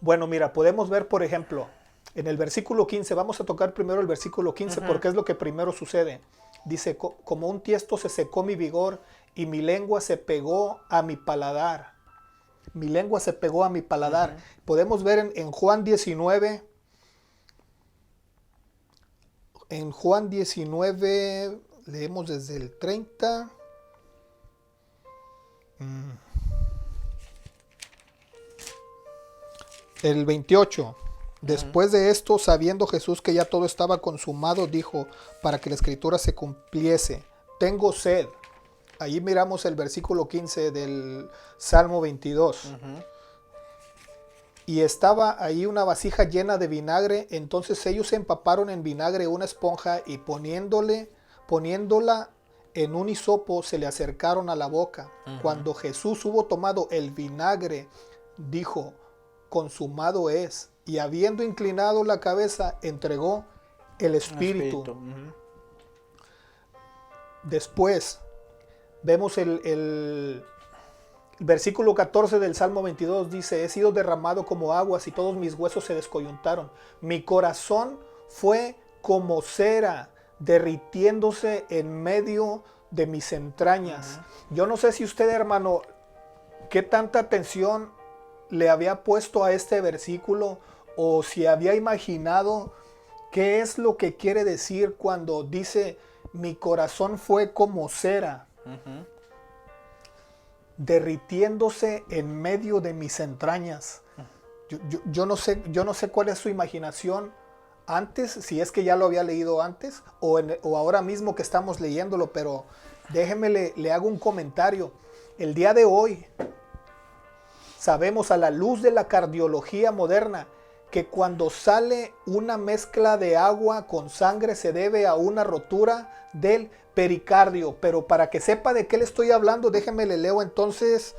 Bueno, mira, podemos ver, por ejemplo, en el versículo 15, vamos a tocar primero el versículo 15 porque es lo que primero sucede. Dice, como un tiesto se secó mi vigor y mi lengua se pegó a mi paladar. Mi lengua se pegó a mi paladar. Podemos ver en Juan 19. En Juan 19, leemos desde el 30. El 28. Después de esto, sabiendo Jesús que ya todo estaba consumado, dijo, para que la escritura se cumpliese, tengo sed. Allí miramos el versículo 15 del Salmo 22. y estaba ahí una vasija llena de vinagre. Entonces ellos empaparon en vinagre una esponja y poniéndola en un hisopo se le acercaron a la boca. Cuando Jesús hubo tomado el vinagre, dijo: consumado es. Y habiendo inclinado la cabeza, entregó el espíritu. Después vemos el versículo 14 del Salmo 22, dice: he sido derramado como aguas y todos mis huesos se descoyuntaron. Mi corazón fue como cera, derritiéndose en medio de mis entrañas. Yo no sé si usted, hermano, qué tanta atención le había puesto a este versículo, o si había imaginado qué es lo que quiere decir cuando dice: mi corazón fue como cera, derritiéndose en medio de mis entrañas. Yo no sé cuál es su imaginación antes, si es que ya lo había leído antes o ahora mismo que estamos leyéndolo, pero déjeme le hago un comentario. El día de hoy sabemos, a la luz de la cardiología moderna, que cuando sale una mezcla de agua con sangre se debe a una rotura del pericardio. Pero para que sepa de qué le estoy hablando, déjeme le leo entonces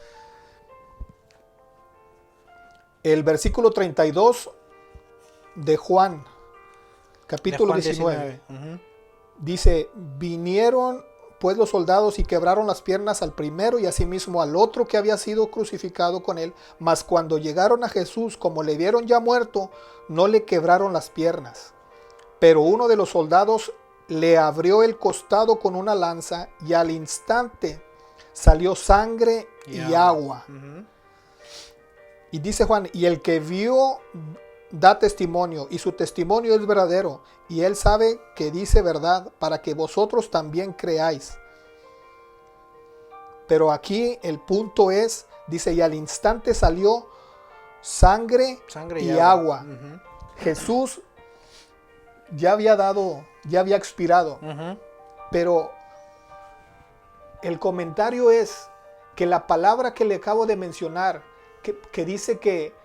el versículo 32 de Juan, capítulo 19. Dice: vinieron pues los soldados y quebraron las piernas al primero y asimismo al otro que había sido crucificado con él. Mas cuando llegaron a Jesús, como le vieron ya muerto, no le quebraron las piernas. Pero uno de los soldados le abrió el costado con una lanza y al instante salió sangre y agua. Y dice Juan: y el que vio da testimonio, y su testimonio es verdadero, y él sabe que dice verdad, para que vosotros también creáis. Pero aquí el punto es, dice: y al instante salió sangre y agua. Jesús ya había expirado. Pero el comentario es que la palabra que le acabo de mencionar, que dice que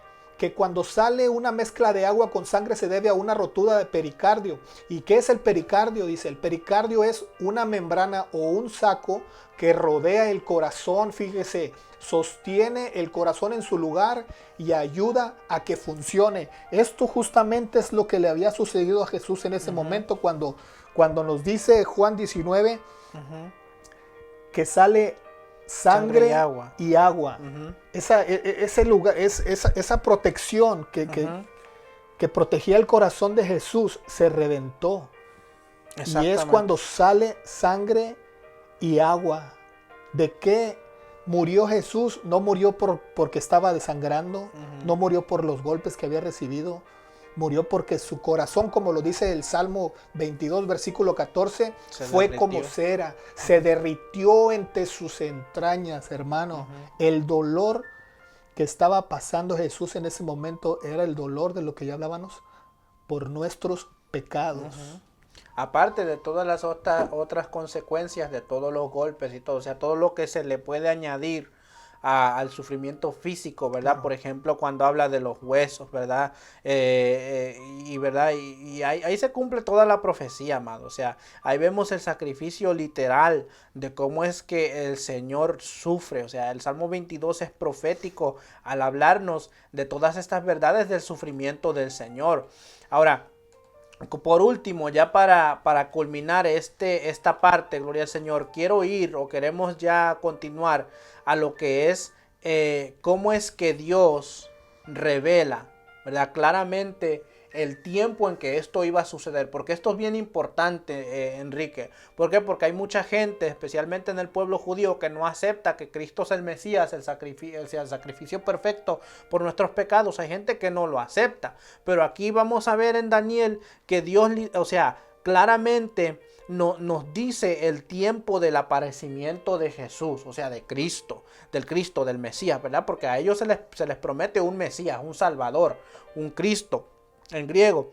cuando sale una mezcla de agua con sangre se debe a una rotura de pericardio. ¿Y qué es el pericardio? Dice: el pericardio es una membrana o un saco que rodea el corazón. Fíjese, sostiene el corazón en su lugar y ayuda a que funcione. Esto justamente es lo que le había sucedido a Jesús en ese momento, cuando nos dice Juan 19 que sale sangre y agua. Ese lugar, esa protección que protegía el corazón de Jesús se reventó. Y es cuando sale sangre y agua. ¿De qué murió Jesús? No murió porque estaba desangrando, no murió por los golpes que había recibido. Murió porque su corazón, como lo dice el Salmo 22, versículo 14, fue como cera, se derritió entre sus entrañas, hermano. El dolor que estaba pasando Jesús en ese momento era el dolor de lo que ya hablábamos, por nuestros pecados. Aparte de todas las otras consecuencias de todos los golpes y todo, o sea, todo lo que se le puede añadir al sufrimiento físico, ¿verdad? Por ejemplo, cuando habla de los huesos, ¿verdad? ¿Verdad? Y ahí se cumple toda la profecía, amado. O sea, ahí vemos el sacrificio literal de cómo es que el Señor sufre. O sea, el Salmo 22 es profético al hablarnos de todas estas verdades del sufrimiento del Señor. Ahora, por último, ya para culminar esta parte, gloria al Señor, queremos ya continuar a lo que es cómo es que Dios revela, ¿verdad? Claramente el tiempo en que esto iba a suceder, porque esto es bien importante, Enrique. ¿Por qué? Porque hay mucha gente, especialmente en el pueblo judío, que no acepta que Cristo es el Mesías, el sacrificio perfecto por nuestros pecados. Hay gente que no lo acepta, pero aquí vamos a ver en Daniel que Dios, o sea, claramente nos dice el tiempo del aparecimiento de Jesús, o sea, del Cristo, del Mesías, ¿verdad? Porque a ellos se les promete un Mesías, un Salvador, un Cristo en griego,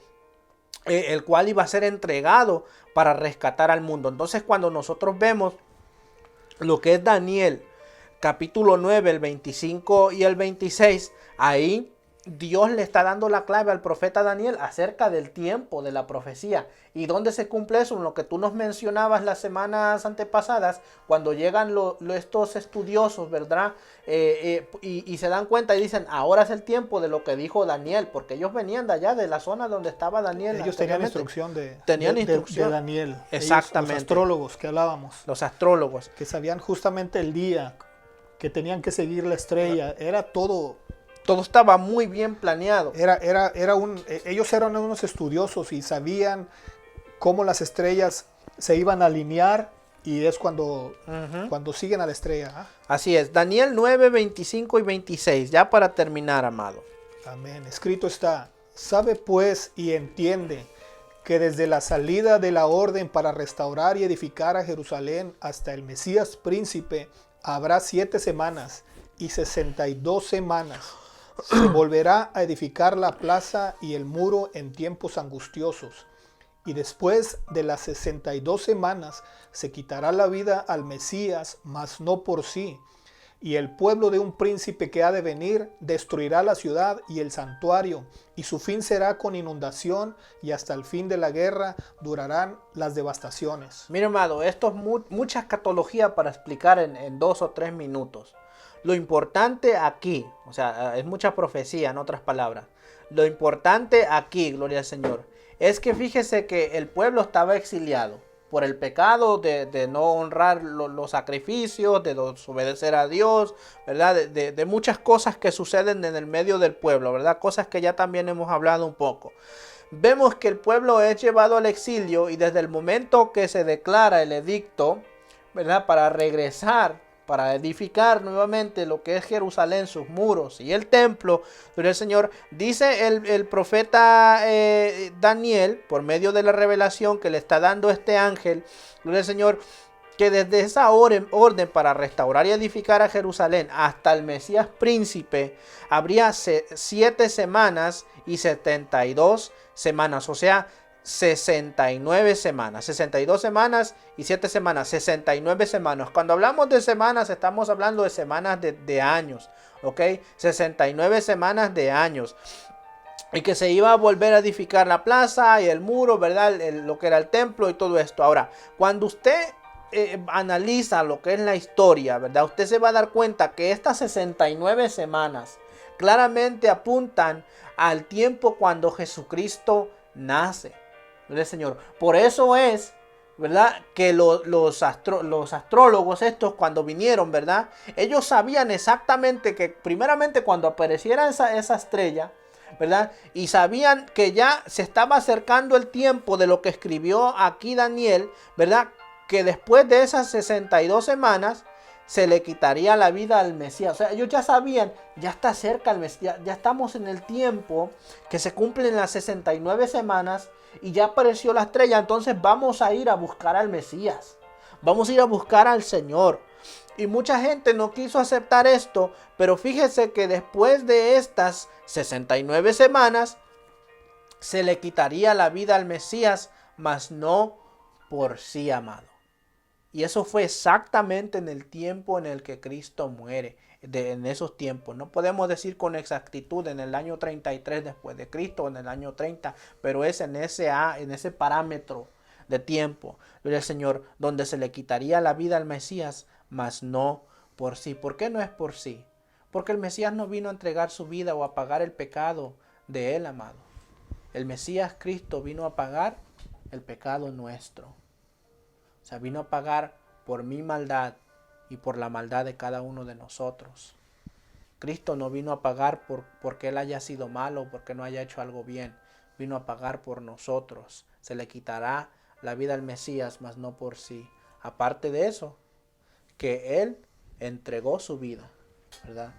el cual iba a ser entregado para rescatar al mundo. Entonces, cuando nosotros vemos lo que es Daniel, capítulo 9, el 25 y el 26, ahí Dios le está dando la clave al profeta Daniel acerca del tiempo de la profecía. ¿Y dónde se cumple eso? En lo que tú nos mencionabas las semanas antepasadas, cuando llegan estos estudiosos, ¿verdad? Y se dan cuenta y dicen, ahora es el tiempo de lo que dijo Daniel, porque ellos venían de allá, de la zona donde estaba Daniel. Ellos tenían instrucción de Daniel. Exactamente. Ellos, los astrólogos que hablábamos. Los astrólogos. Que sabían justamente el día, que tenían que seguir la estrella. Era todo... Todo estaba muy bien planeado. Ellos eran unos estudiosos y sabían cómo las estrellas se iban a alinear, y es cuando siguen a la estrella. ¿Ah? Así es. Daniel 9, 25 y 26. Ya para terminar, amado. Amén. Escrito está: sabe pues y entiende que desde la salida de la orden para restaurar y edificar a Jerusalén hasta el Mesías príncipe habrá 7 semanas y 62 semanas. Se volverá a edificar la plaza y el muro en tiempos angustiosos. Y después de las 62 semanas se quitará la vida al Mesías, mas no por sí. Y el pueblo de un príncipe que ha de venir destruirá la ciudad y el santuario, y su fin será con inundación, y hasta el fin de la guerra durarán las devastaciones. Mira, amado, esto es mucha escatología para explicar en 2 o 3 minutos. Lo importante aquí, o sea, es mucha profecía en otras palabras. Lo importante aquí, gloria al Señor, es que fíjese que el pueblo estaba exiliado por el pecado de no honrar los sacrificios, de desobedecer a Dios, ¿verdad? De muchas cosas que suceden en el medio del pueblo, ¿verdad? Cosas que ya también hemos hablado un poco. Vemos que el pueblo es llevado al exilio, y desde el momento que se declara el edicto, ¿verdad? Para regresar, para edificar nuevamente lo que es Jerusalén, sus muros y el templo, pero el Señor, dice el profeta Daniel, por medio de la revelación que le está dando este ángel, gloria al Señor, que desde esa orden para restaurar y edificar a Jerusalén hasta el Mesías príncipe, habría 7 semanas y 72 semanas, o sea, 69 semanas, 62 semanas y 7 semanas, 69 semanas. Cuando hablamos de semanas, estamos hablando de semanas de años, ¿ok? 69 semanas de años. Y que se iba a volver a edificar la plaza y el muro, ¿verdad? Lo que era el templo y todo esto. Ahora, cuando usted analiza lo que es la historia, ¿verdad? Usted se va a dar cuenta que estas 69 semanas claramente apuntan al tiempo cuando Jesucristo nace. ¿Verdad, Señor? Por eso es, ¿verdad? Que los astrólogos estos, cuando vinieron, ¿verdad? Ellos sabían exactamente que primeramente cuando apareciera esa estrella, ¿verdad? Y sabían que ya se estaba acercando el tiempo de lo que escribió aquí Daniel, ¿verdad? Que después de esas 62 semanas se le quitaría la vida al Mesías. O sea, ellos ya sabían, ya está cerca el Mesías, ya estamos en el tiempo que se cumplen las 69 semanas y ya apareció la estrella, entonces vamos a ir a buscar al Mesías. Vamos a ir a buscar al Señor. Y mucha gente no quiso aceptar esto, pero fíjese que después de estas 69 semanas se le quitaría la vida al Mesías, mas no por sí, amado. Y eso fue exactamente en el tiempo en el que Cristo muere, en esos tiempos. No podemos decir con exactitud en el año 33 después de Cristo o en el año 30, pero es en ese parámetro de tiempo, gloria al Señor, donde se le quitaría la vida al Mesías, mas no por sí. ¿Por qué no es por sí? Porque el Mesías no vino a entregar su vida o a pagar el pecado de él, amado. El Mesías Cristo vino a pagar el pecado nuestro. O sea, vino a pagar por mi maldad y por la maldad de cada uno de nosotros. Cristo no vino a pagar porque Él haya sido malo o porque no haya hecho algo bien. Vino a pagar por nosotros. Se le quitará la vida al Mesías, mas no por sí. Aparte de eso, que Él entregó su vida, ¿verdad?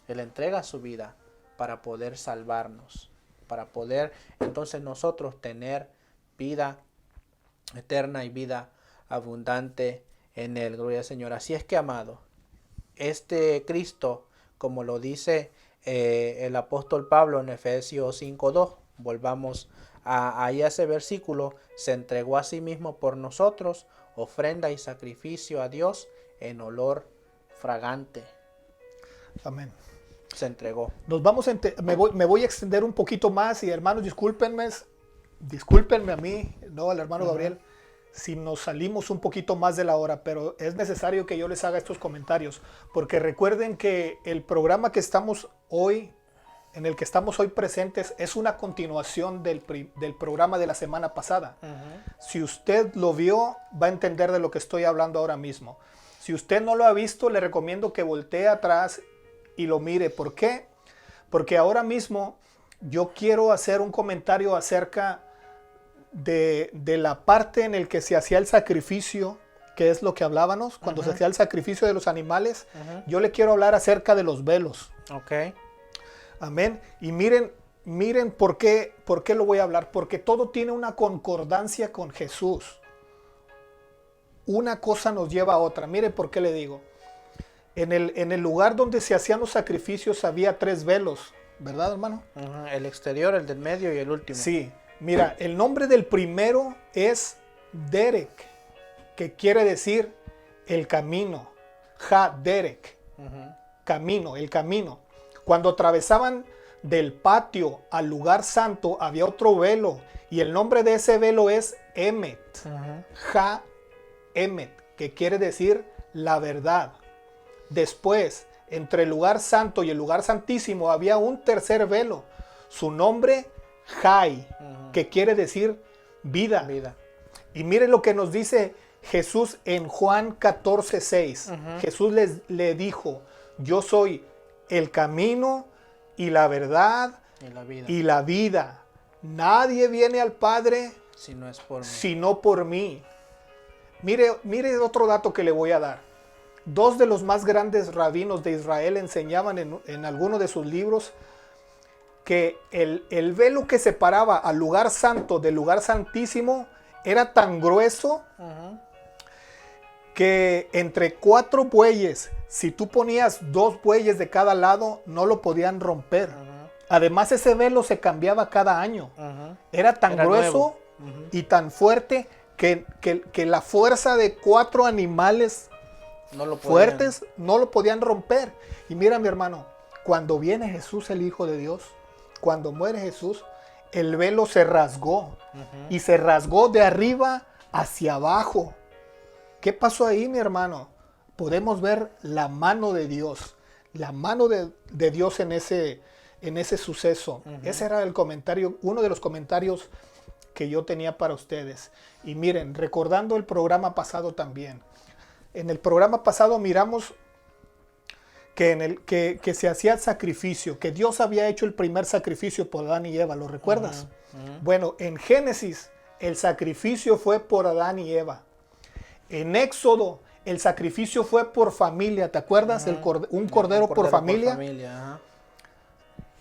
Él entrega su vida para poder salvarnos, para poder entonces nosotros tener vida eterna y vida abundante en Él, gloria al Señor. Así es que, amado, este Cristo, como lo dice el apóstol Pablo en Efesios 5:2, volvamos a ese versículo, se entregó a sí mismo por nosotros, ofrenda y sacrificio a Dios en olor fragante. Amén. se entregó. Me voy a extender un poquito más y hermanos, discúlpenme a mí, no al hermano Gabriel, si nos salimos un poquito más de la hora, pero es necesario que yo les haga estos comentarios, porque recuerden que el programa que estamos hoy, en el que estamos hoy presentes, es una continuación del programa de la semana pasada. Si usted lo vio, va a entender de lo que estoy hablando ahora mismo. Si usted no lo ha visto, le recomiendo que voltee atrás y lo mire. ¿Por qué? Porque ahora mismo yo quiero hacer un comentario acerca de la parte en el que se hacía el sacrificio, que es lo que hablábamos, cuando se hacía el sacrificio de los animales. Yo le quiero hablar acerca de los velos. Ok. Amén. Y miren por qué lo voy a hablar. Porque todo tiene una concordancia con Jesús. Una cosa nos lleva a otra. Miren por qué le digo. En el lugar donde se hacían los sacrificios había 3 velos, ¿verdad, hermano? El exterior, el del medio y el último. Sí. Mira, el nombre del primero es Derek, que quiere decir el camino. Derek. Camino, el camino. Cuando atravesaban del patio al lugar santo había otro velo y el nombre de ese velo es Emet. Emet, que quiere decir la verdad. Después, entre el lugar santo y el lugar santísimo había un tercer velo. Su nombre, Jai, que quiere decir vida. Y miren lo que nos dice Jesús en Juan 14:6. Jesús le dijo, yo soy el camino y la verdad y la vida. Nadie viene al Padre sino por mí. Mire otro dato que le voy a dar. 2 de los más grandes rabinos de Israel enseñaban en alguno de sus libros que el velo que separaba al lugar santo del lugar santísimo era tan grueso que entre 4 bueyes, si tú ponías 2 bueyes de cada lado, no lo podían romper. Además, ese velo se cambiaba cada año. Era tan grueso y tan fuerte que la fuerza de 4 animales fuertes no lo podían romper. Y mira, mi hermano, cuando viene Jesús, el Hijo de Dios, cuando muere Jesús, el velo se rasgó. Y se rasgó de arriba hacia abajo. ¿Qué pasó ahí, mi hermano? Podemos ver la mano de Dios. La mano de Dios en ese suceso. Ese era el comentario, uno de los comentarios que yo tenía para ustedes. Y miren, recordando el programa pasado también. En el programa pasado miramos que se hacía el sacrificio, que Dios había hecho el primer sacrificio por Adán y Eva, ¿lo recuerdas? Bueno, en Génesis el sacrificio fue por Adán y Eva. En Éxodo el sacrificio fue por familia, ¿te acuerdas? Un cordero por familia.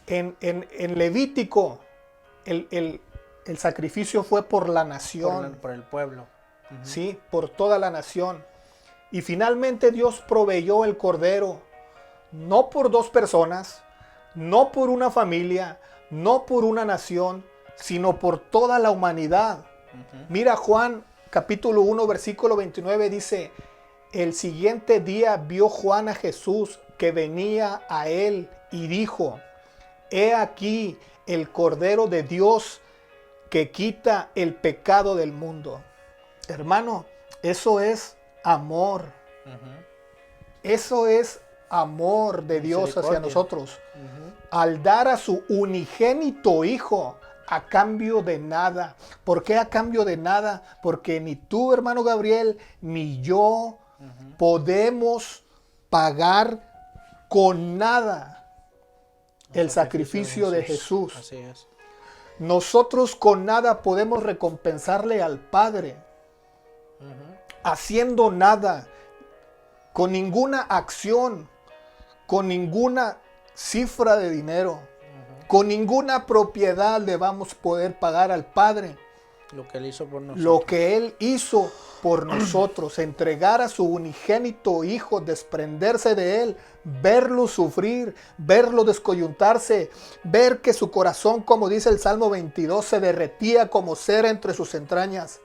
En Levítico el sacrificio fue por la nación. Por el pueblo. Sí, por toda la nación. Y finalmente Dios proveyó el cordero, no por 2 personas, no por una familia, no por una nación, sino por toda la humanidad. Mira Juan capítulo 1 versículo 29 dice, el siguiente día vio Juan a Jesús que venía a él y dijo, he aquí el Cordero de Dios que quita el pecado del mundo. Hermano, eso es amor. Eso es amor de Dios hacia nosotros. Al dar a su unigénito Hijo a cambio de nada. ¿Por qué a cambio de nada? Porque ni tú, hermano Gabriel, ni yo podemos pagar con nada el sacrificio de Jesús. Así es. Nosotros con nada podemos recompensarle al Padre. Haciendo nada, con ninguna acción, con ninguna cifra de dinero, con ninguna propiedad le vamos a poder pagar al Padre lo que Él hizo por nosotros. Lo que Él hizo por nosotros, entregar a su unigénito Hijo, desprenderse de Él, verlo sufrir, verlo descoyuntarse, ver que su corazón, como dice el Salmo 22, se derretía como cera entre sus entrañas.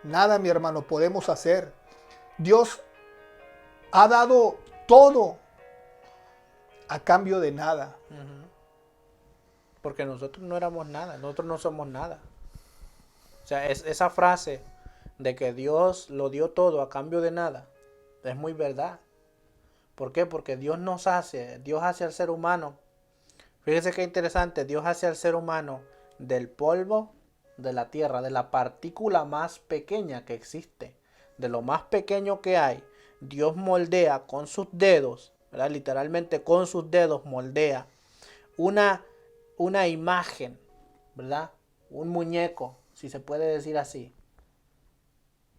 Nada, mi hermano, podemos hacer. Dios ha dado todo. a cambio de nada. Porque nosotros no éramos nada, nosotros no somos nada. O sea, esa frase de que Dios lo dio todo a cambio de nada, es muy verdad. ¿Por qué? Porque Dios hace al ser humano. Fíjese qué interesante, Dios hace al ser humano del polvo de la tierra, de la partícula más pequeña que existe, de lo más pequeño que hay. Dios moldea con sus dedos, ¿verdad? Literalmente con sus dedos moldea una imagen, ¿verdad? Un muñeco, si se puede decir así.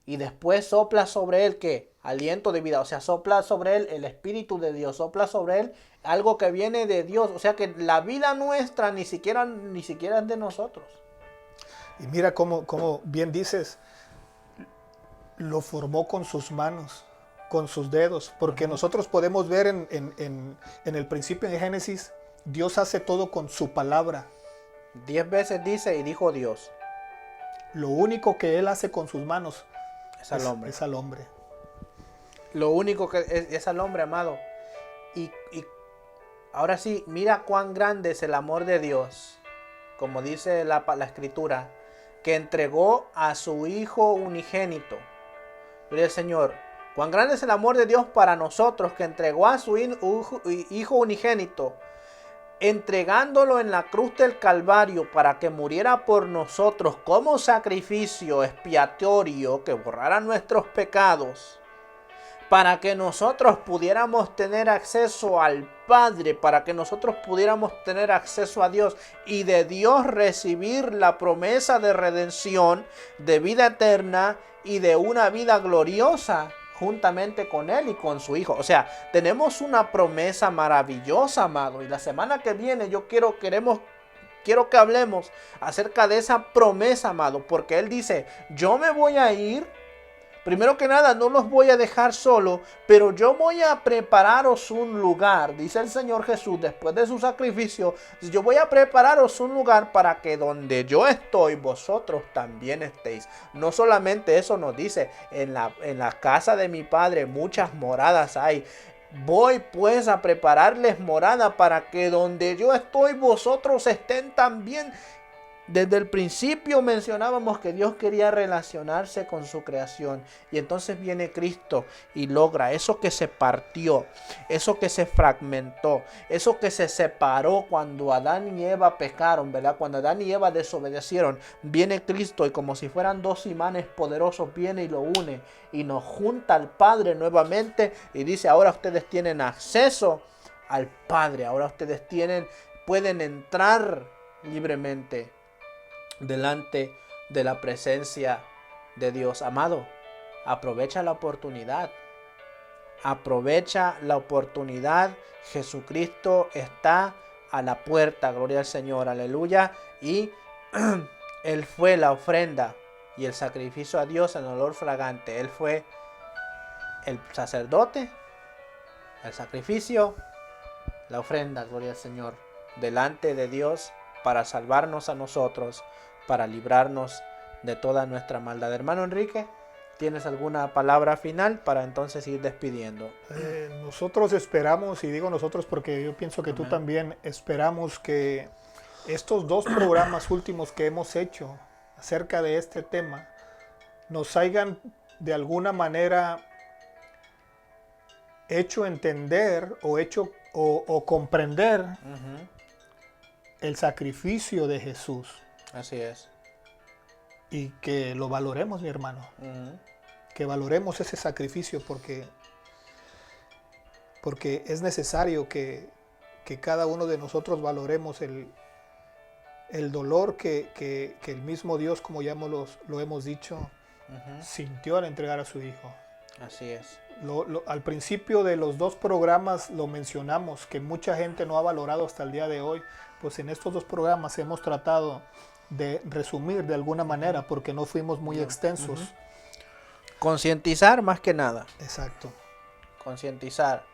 Y después sopla sobre él, ¿qué? Aliento de vida. O sea, sopla sobre él el Espíritu de Dios. Sopla sobre él algo que viene de Dios. O sea que la vida nuestra ni siquiera es de nosotros. Y mira cómo bien dices, lo formó con sus manos, con sus dedos. Porque nosotros podemos ver en el principio de Génesis, Dios hace todo con su palabra. 10 veces dice y dijo Dios. Lo único que Él hace con sus manos es al hombre. Es al hombre. Lo único que es al hombre, amado. Y ahora sí, mira cuán grande es el amor de Dios. Como dice la Escritura, que entregó a su Hijo unigénito. Gloria al Señor. Cuán grande es el amor de Dios para nosotros, que entregó a su Hijo unigénito, entregándolo en la cruz del Calvario para que muriera por nosotros como sacrificio expiatorio que borrara nuestros pecados, para que nosotros pudiéramos tener acceso al Padre, para que nosotros pudiéramos tener acceso a Dios y de Dios recibir la promesa de redención, de vida eterna y de una vida gloriosa juntamente con Él y con su Hijo. O sea, tenemos una promesa maravillosa, amado. Y la semana que viene quiero que hablemos acerca de esa promesa, amado. Porque Él dice, yo me voy a ir. Primero que nada, no los voy a dejar solo, pero yo voy a prepararos un lugar, dice el Señor Jesús después de su sacrificio. Yo voy a prepararos un lugar para que donde yo estoy, vosotros también estéis. No solamente eso nos dice, en la casa de mi Padre muchas moradas hay. Voy pues a prepararles morada para que donde yo estoy, vosotros estén también. Desde el principio mencionábamos que Dios quería relacionarse con su creación y entonces viene Cristo y logra eso que se partió, eso que se fragmentó, eso que se separó cuando Adán y Eva pecaron, ¿verdad? Cuando Adán y Eva desobedecieron, viene Cristo y como si fueran dos imanes poderosos viene y lo une y nos junta al Padre nuevamente y dice, ahora ustedes tienen acceso al Padre, ahora ustedes pueden entrar libremente delante de la presencia de Dios. Amado, aprovecha la oportunidad. Aprovecha la oportunidad. Jesucristo está a la puerta. Gloria al Señor. Aleluya. Y Él fue la ofrenda y el sacrificio a Dios en olor fragante. Él fue el sacerdote, el sacrificio, la ofrenda. Gloria al Señor. Delante de Dios para salvarnos a nosotros, para librarnos de toda nuestra maldad. Hermano Enrique, ¿tienes alguna palabra final para entonces ir despidiendo? Nosotros esperamos, y digo nosotros porque yo pienso que tú también, esperamos que estos 2 programas últimos que hemos hecho acerca de este tema nos hayan de alguna manera hecho entender o comprender el sacrificio de Jesús. Así es. Y que lo valoremos, mi hermano. Que valoremos ese sacrificio porque es necesario que cada uno de nosotros valoremos el dolor que el mismo Dios, como ya lo hemos dicho, sintió al entregar a su Hijo. Así es. Al principio de los 2 programas lo mencionamos, que mucha gente no ha valorado hasta el día de hoy. Pues en estos 2 programas hemos tratado de resumir de alguna manera, porque no fuimos muy extensos. Concientizar más que nada. Exacto. Concientizar.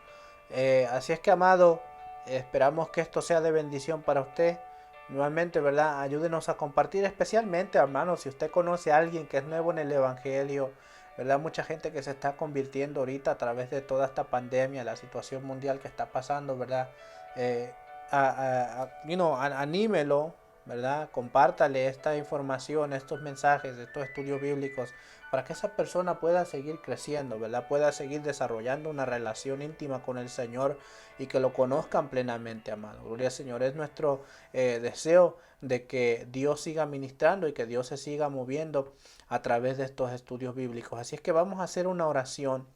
Así es que, amado, esperamos que esto sea de bendición para usted. Nuevamente, ¿verdad? Ayúdenos a compartir, especialmente, hermano, si usted conoce a alguien que es nuevo en el Evangelio, ¿verdad? Mucha gente que se está convirtiendo ahorita a través de toda esta pandemia, la situación mundial que está pasando, ¿verdad? Eh, Anímelo, ¿verdad? Compártale esta información, estos mensajes, estos estudios bíblicos, para que esa persona pueda seguir creciendo, ¿verdad? Pueda seguir desarrollando una relación íntima con el Señor y que lo conozcan plenamente, amado. Gloria al Señor. Es nuestro deseo de que Dios siga ministrando y que Dios se siga moviendo a través de estos estudios bíblicos. Así es que vamos a hacer una oración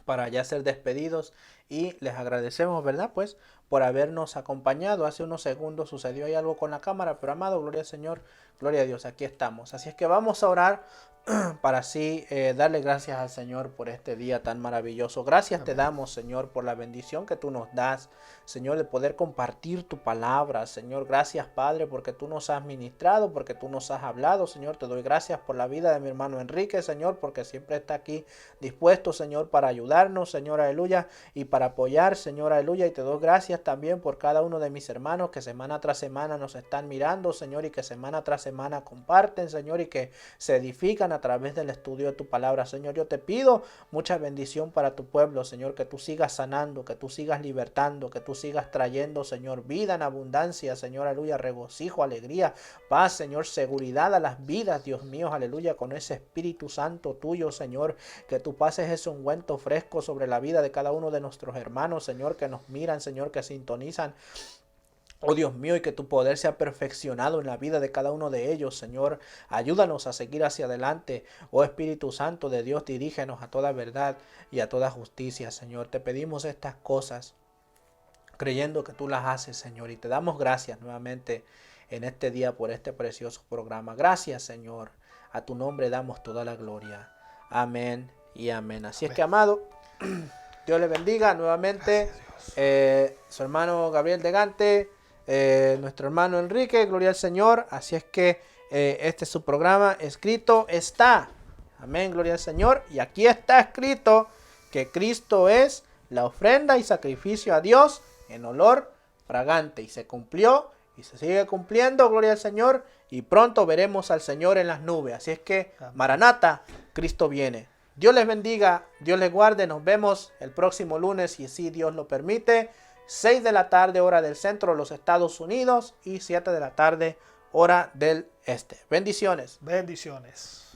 para ya ser despedidos y les agradecemos, ¿verdad? Pues por habernos acompañado. Hace unos segundos sucedió ahí algo con la cámara, pero amado, gloria al Señor, gloria a Dios, aquí estamos. Así es que vamos a orar para así darle gracias al Señor por este día tan maravilloso. Gracias te damos, Señor, por la bendición que tú nos das, Señor, de poder compartir tu palabra. Señor, gracias, Padre, porque tú nos has ministrado, porque tú nos has hablado. Señor, te doy gracias por la vida de mi hermano Enrique, Señor, porque siempre está aquí dispuesto, Señor, para ayudarnos, Señor, aleluya, y para apoyar, Señor, aleluya. Y te doy gracias también por cada uno de mis hermanos que semana tras semana nos están mirando, Señor, y que semana tras semana comparten, Señor, y que se edifican a través del estudio de tu palabra. Señor, yo te pido mucha bendición para tu pueblo, Señor, que tú sigas sanando, que tú sigas libertando, que tú sigas trayendo, Señor, vida en abundancia, Señor, aleluya, regocijo, alegría, paz, Señor, seguridad a las vidas, Dios mío, aleluya, con ese Espíritu Santo tuyo, Señor, que tú pases ese ungüento fresco sobre la vida de cada uno de nuestros hermanos, Señor, que nos miran, Señor, que sintonizan. Oh Dios mío, y que tu poder sea perfeccionado en la vida de cada uno de ellos, Señor. Ayúdanos a seguir hacia adelante. Oh Espíritu Santo de Dios, dirígenos a toda verdad y a toda justicia, Señor. Te pedimos estas cosas, creyendo que tú las haces, Señor. Y te damos gracias nuevamente en este día por este precioso programa. Gracias, Señor. A tu nombre damos toda la gloria. Amén y amén. Así es que, amado, Dios le bendiga nuevamente. Su hermano Gabriel de Gante. Nuestro hermano Enrique, gloria al Señor. Así es que este es su programa. Escrito está, amén, gloria al Señor. Y aquí está escrito que Cristo es la ofrenda y sacrificio a Dios en olor fragante. Y se cumplió y se sigue cumpliendo, gloria al Señor. Y pronto veremos al Señor en las nubes. Así es que, Maranata, Cristo viene. Dios les bendiga, Dios les guarde. Nos vemos el próximo lunes, si así Dios lo permite. 6 de la tarde, hora del centro de los Estados Unidos, y 7 de la tarde, hora del este. Bendiciones. Bendiciones.